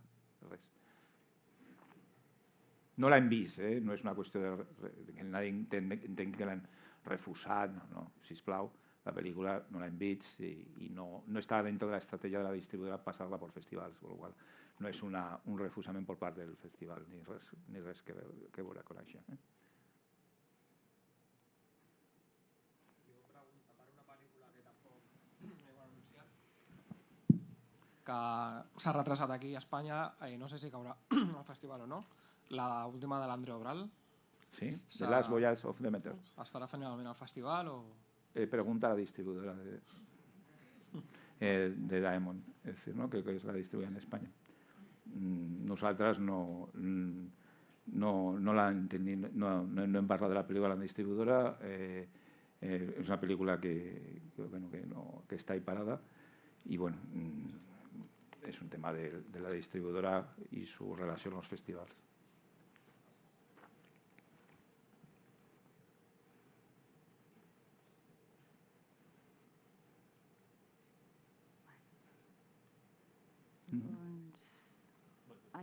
D: No l'hem vist, no és una qüestió que nadie entengui que l'han refusat, no, sisplau. La pel·lícula no l'hem vist i no està dintre de l'estratègia de la distribuïdora passar-la per festivals, per la qual no és un refusament per part del festival, ni res que veure amb això.
F: Que s'ha retrasat aquí a Espanya, no sé si caurà al festival o no, l'última de l'André Obral.
D: Sí, The Last Voyage of Demeter.
F: Estarà finalment al festival o...?
D: Pregunta a la distribuïdora de Diamond, és dir, que és la distribuïdora en Espanya. Nosaltres no hem parlat de la pel·lícula de la distribuïdora, és una pel·lícula que està parada i és un tema de la distribuïdora i su relació amb els festivals.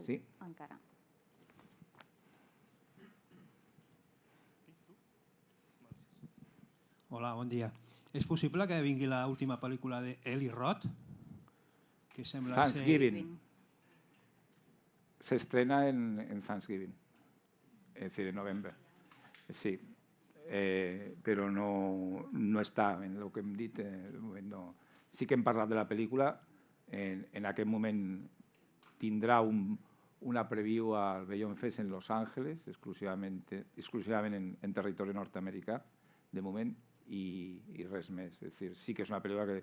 D: Sí?
C: Encara.
J: Hola, bon dia. És possible que vingui l'última pel·lícula d'Eli Roth? Que sembla
D: Thanksgiving. S'estrena en Thanksgiving, és dir, en novembre. Sí, però no està en el que hem dit. Sí que hem parlat de la pel·lícula. En aquest moment tindrà una preview al Beyond Fest en Los Angeles, exclusivament en territori nord-americà, de moment, i res més. És dir, sí que és una pel·lícula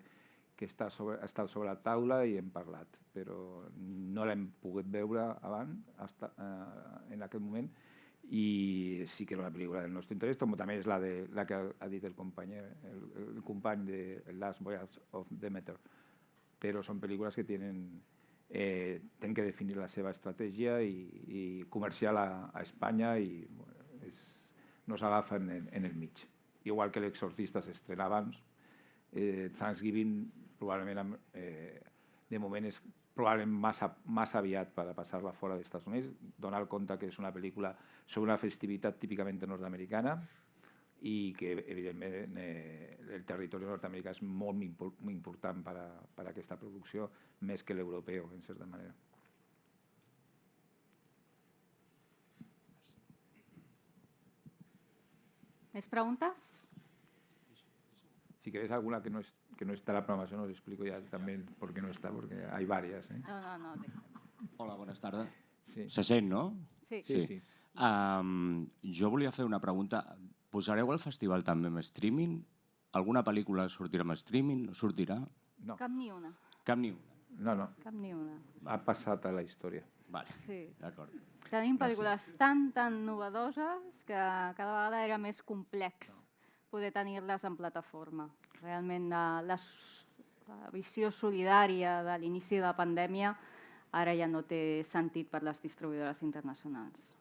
D: que ha estat sobre la taula i hem parlat, però no l'hem pogut veure abans, en aquest moment, i sí que era una pel·lícula del nostre interès, com també és la que ha dit el company de Last Voyage of Demeter. Però són pel·lícules que tenen que definir la seva estratègia i comercial a Espanya i no s'agafen en el mig. Igual que l'Exorcista s'estrena abans, Thanksgiving probablement de moment és probablement massa aviat per passar-la fora dels Estats Units, donar compte que és una pel·lícula sobre una festivitat típicament nord-americana i que, evidentment, el territori nord-americà és molt important per a aquesta producció, més que l'europeu, en certa manera.
C: Més preguntes?
D: Si queréis alguna que no está en la programación, os explico ya también por qué no está, porque hay varias.
C: No.
K: Hola, bones tardes.
D: Sí.
K: Se sent, no?
C: Sí.
K: Jo volia fer una pregunta. Posareu al festival també amb streaming? Alguna pel·lícula sortirà amb streaming? No sortirà?
D: No.
C: Cap ni una.
K: Cap ni una?
D: No.
C: Cap ni una.
D: Ha passat a la història.
K: Vale,
C: sí.
K: D'acord.
C: Tenim pel·lícules tan novedoses que cada vegada era més complex poder tenir-les en plataforma. Realment la visió solidària de l'inici de la pandèmia ara ja no té sentit per les distribuïdores internacionals.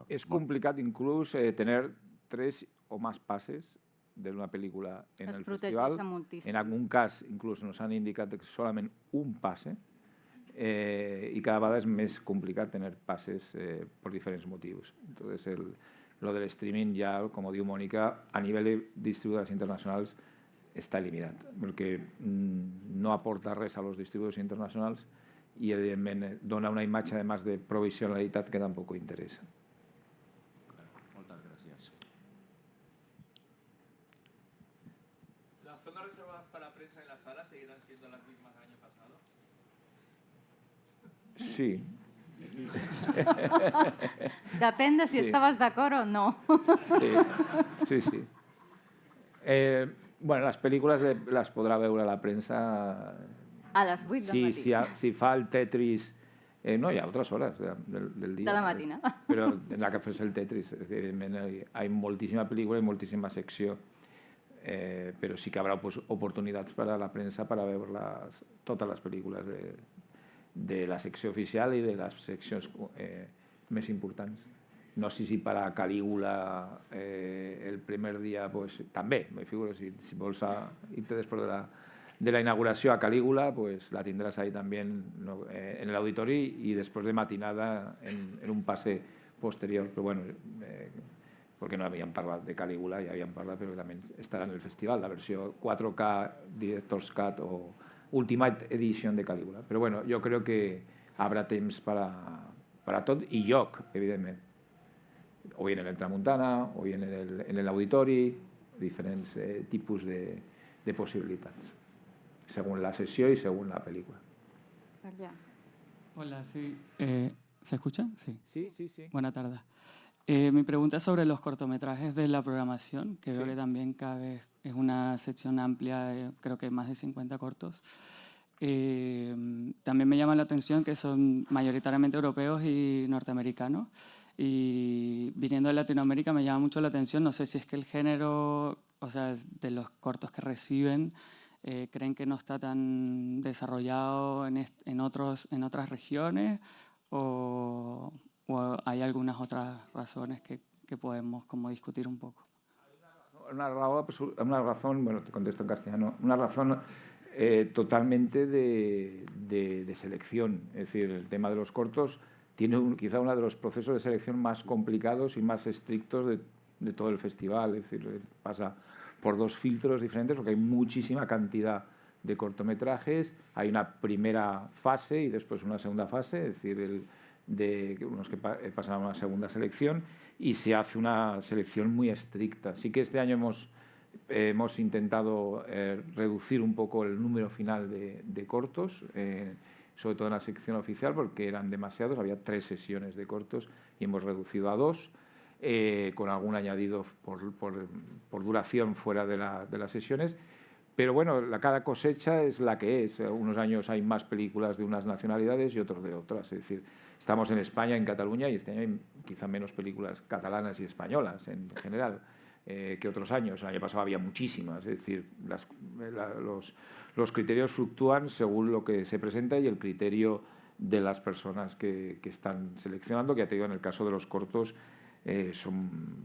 D: És complicat inclús tenir 3 o més passes d'una pel·lícula en el festival. En algun cas inclús nos han indicat solament un passe i cada vegada és més complicat tenir passes per diferents motius. Entonces, lo del streaming ja, com diu Mònica, a nivell de distribuïdores internacionals està eliminat, perquè no aporta res a los distribuïdors internacionals i, evidentment, dona una imatge, a més, de provisionalitat que tampoc interessa.
K: Moltes gràcies.
D: prensa en la sala seguirán siendo las mismas del año pasado? Sí.
C: Depèn de si
D: Sí.
C: estaves d'acord o no.
D: Sí, sí. Bueno, les pel·lícules les podrà veure la premsa.
C: A les 8 del matí.
D: Si fa el Tetris... no, hi ha altres hores del dia.
C: De la matina.
D: Però en la que fes el Tetris, evidentment, hi ha moltíssima pel·lícula i moltíssima secció. Però sí que haurà oportunitats per a la premsa per a veure totes les pel·lícules de la secció oficial i de les seccions més importants. No sé si per a Calígula el primer dia, pues, també, me figuro, si vols irte després de la inauguració a Calígula, pues la tindràs ahí també en el auditori i després de matinada en un pase posterior. Però bueno, perquè no havíem parlat de Calígula, ja havíem parlat, però també estarà en el festival, la versió 4K, Director's Cut o Ultimate Edition de Calígula. Però bueno, jo crec que habrà temps per a tot i lloc, evidentment. O bien en el Tramuntana, o bien en el auditori, diferents tipus de possibilitats, según la sesión y según la película.
L: Hola, sí. ¿Se escucha? Sí.
D: Sí.
L: Buenas tardes. Mi pregunta es sobre los cortometrajes de la programación, que veo que también cada vez es una sección amplia, creo que más de 50 cortos. También me llama la atención que son mayoritariamente europeos y norteamericanos. Y viniendo de Latinoamérica me llama mucho la atención, no sé si es que el género, o sea, de los cortos que reciben, creen que no está tan desarrollado en otras regiones o hay algunas otras razones que podemos como discutir un poco.
D: Una razón, bueno, te contesto en castellano, una razón totalmente de selección. Es decir, el tema de los cortos tiene quizá uno de los procesos de selección más complicados y más estrictos de todo el festival. Es decir, pasa por dos filtros diferentes porque hay muchísima cantidad de cortometrajes. Hay una primera fase y después una segunda fase, es decir, unos que pasan a una segunda selección y se hace una selección muy estricta. Sí que este año hemos intentado reducir un poco el número final de cortos, sobre todo en la sección oficial, porque eran demasiados, había 3 sesiones de cortos y hemos reducido a 2, con algún añadido por duración fuera de las sesiones. Pero bueno, cada cosecha es la que es. Unos años hay más películas de unas nacionalidades y otros de otras. Es decir, estamos en España, en Cataluña, y este año hay quizá menos películas catalanas y españolas en general que otros años. El año pasado había muchísimas. Es decir, los criterios fluctúan según lo que se presenta y el criterio de las personas que están seleccionando, que ya te digo, en el caso de los cortos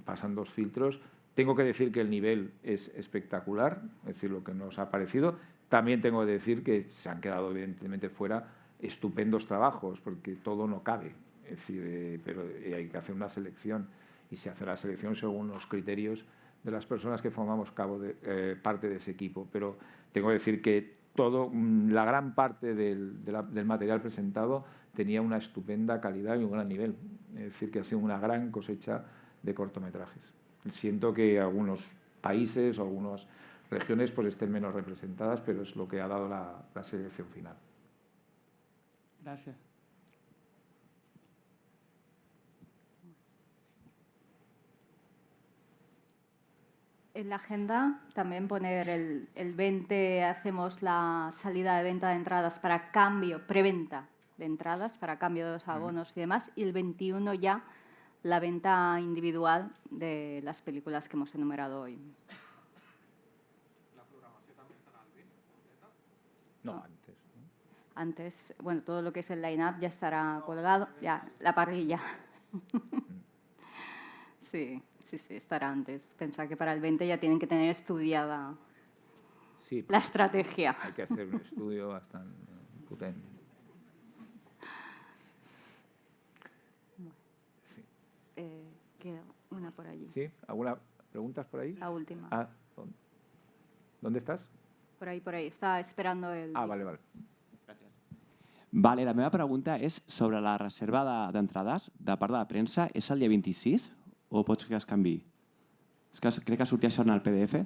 D: pasan 2 filtros. Tengo que decir que el nivel es espectacular, es decir, lo que nos ha parecido. También tengo que decir que se han quedado evidentemente fuera estupendos trabajos, porque todo no cabe. Es decir, pero hay que hacer una selección y se hace la selección según los criterios de las personas que formamos parte de ese equipo. Pero tengo que decir que la gran parte del material presentado tenía una estupenda calidad y un gran nivel. Es decir, que ha sido una gran cosecha de cortometrajes. Siento que algunos países o algunas regiones pues estén menos representadas, pero es lo que ha dado la selección final.
L: Gracias.
C: En la agenda también poner el 20 hacemos la salida de venta de entradas para cambio, preventa de entradas para cambio de los abonos y demás, y el 21 ya la venta individual de las películas que hemos enumerado hoy.
F: ¿La programación también estará al 20 completa?
D: No, antes.
C: Antes, bueno, todo lo que es el line-up ya estará colgado, ya, la parrilla. Sí, estará antes. Pensar que para el 20 ya tienen que tener estudiada la estrategia.
D: Hay que hacer un estudio bastante potente.
C: Queda una por allí.
D: ¿Sí? ¿Alguna preguntas por ahí?
C: La última.
D: Ah, ¿dónde estás?
C: Por ahí. Estaba esperando el...
D: Ah, vale.
M: Vale, la meva pregunta és sobre la reserva d'entrades de part de la premsa. És el dia 26 o pots que es canviï? És que crec que sortia això en el PDF.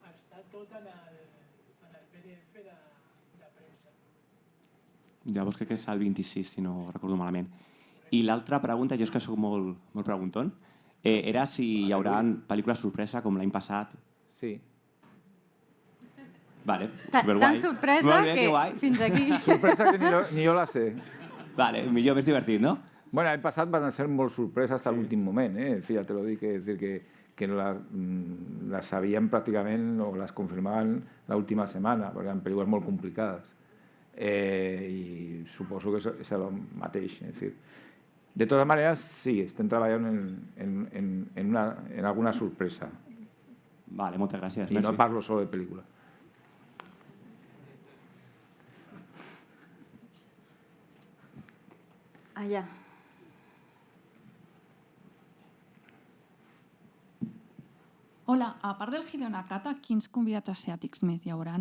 N: Està tot en el
M: Llavors crec que és el 26, si no recordo malament. I l'altra pregunta, jo és que soc molt pregunton, era si hi haurà pel·lícules sorpresa com l'any passat.
D: Sí.
M: Vale, superguai.
C: Tan sorpresa que fins aquí.
D: Sorpresa que ni jo la sé.
M: Vale, millor, més divertit, no?
D: Bueno, l'any passat van ser molt sorpreses fins a l'últim moment, sí, ja te lo dic, és dir, que les sabíem pràcticament o les confirmaven l'última setmana, perquè eren pel·lícules molt complicades. I suposo que és el mateix. És dir, de totes maneres, sí, estem treballant en alguna sorpresa.
M: Vale, moltes gràcies.
D: I no parlo solo de pel·lícula.
C: Allà.
H: Hola, a part del Hideo Nakata, quins convidats asiàtics més hi haurà?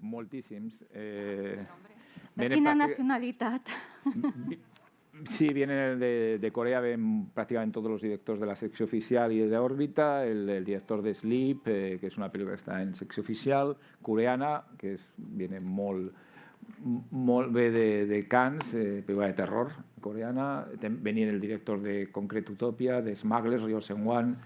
D: Moltíssims.
C: De quina nacionalitat?
D: Sí, vienen de Corea, ven prácticamente todos los directores de la sección oficial y de órbita, el director de Sleep, que es una película que está en secció oficial, coreana, que viene molt bé de Cannes, pel·lícula de terror coreana. Venien el director de Concrete Utopia, de Smugglers, Ryo Seung-wan,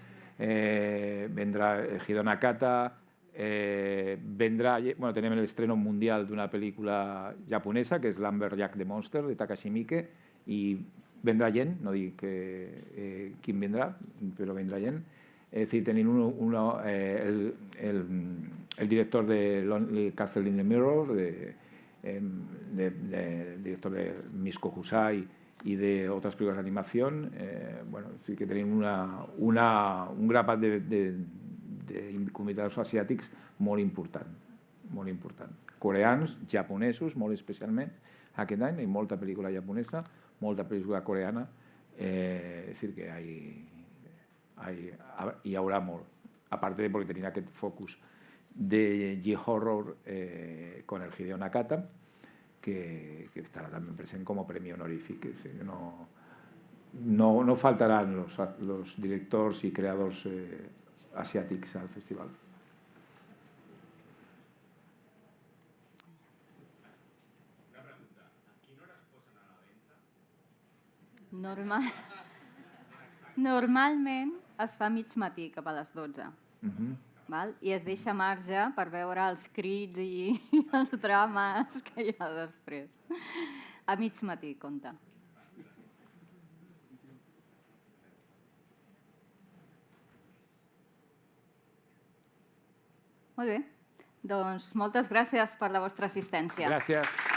D: vendrà Hideo Nakata, tenem l'estreno mundial d'una pel·lícula japonesa, que és Lumber Jack the Monster, de Takashi Miike, i vendrà gent, no dic quin vendrà, però vendrà gent. És dir, tenim el director de Castle in the Mirror, director de Misko Husai y de otras películas de animación. Sí que tenim un grapat de convidats asiàtics molt important. Coreans, japonesos, molt especialment aquest any, hi ha molta pel·lícula japonesa, molta pel·lícula coreana, és dir, que hi haurà molt, a part de perquè tenim aquest focus de J-Horror con el Hideo Nakata, que estarà també present com a premi honorífic. No faltaran los directors i creadors asiàtics al festival.
J: Una pregunta. A quina hora es posen a la venda?
C: Normalment es fa mig matí, cap a les 12. I es deixa marge per veure els crits i els drames que hi ha després. A mig matí, compte. Molt bé. Doncs moltes gràcies per la vostra assistència.
D: Gràcies.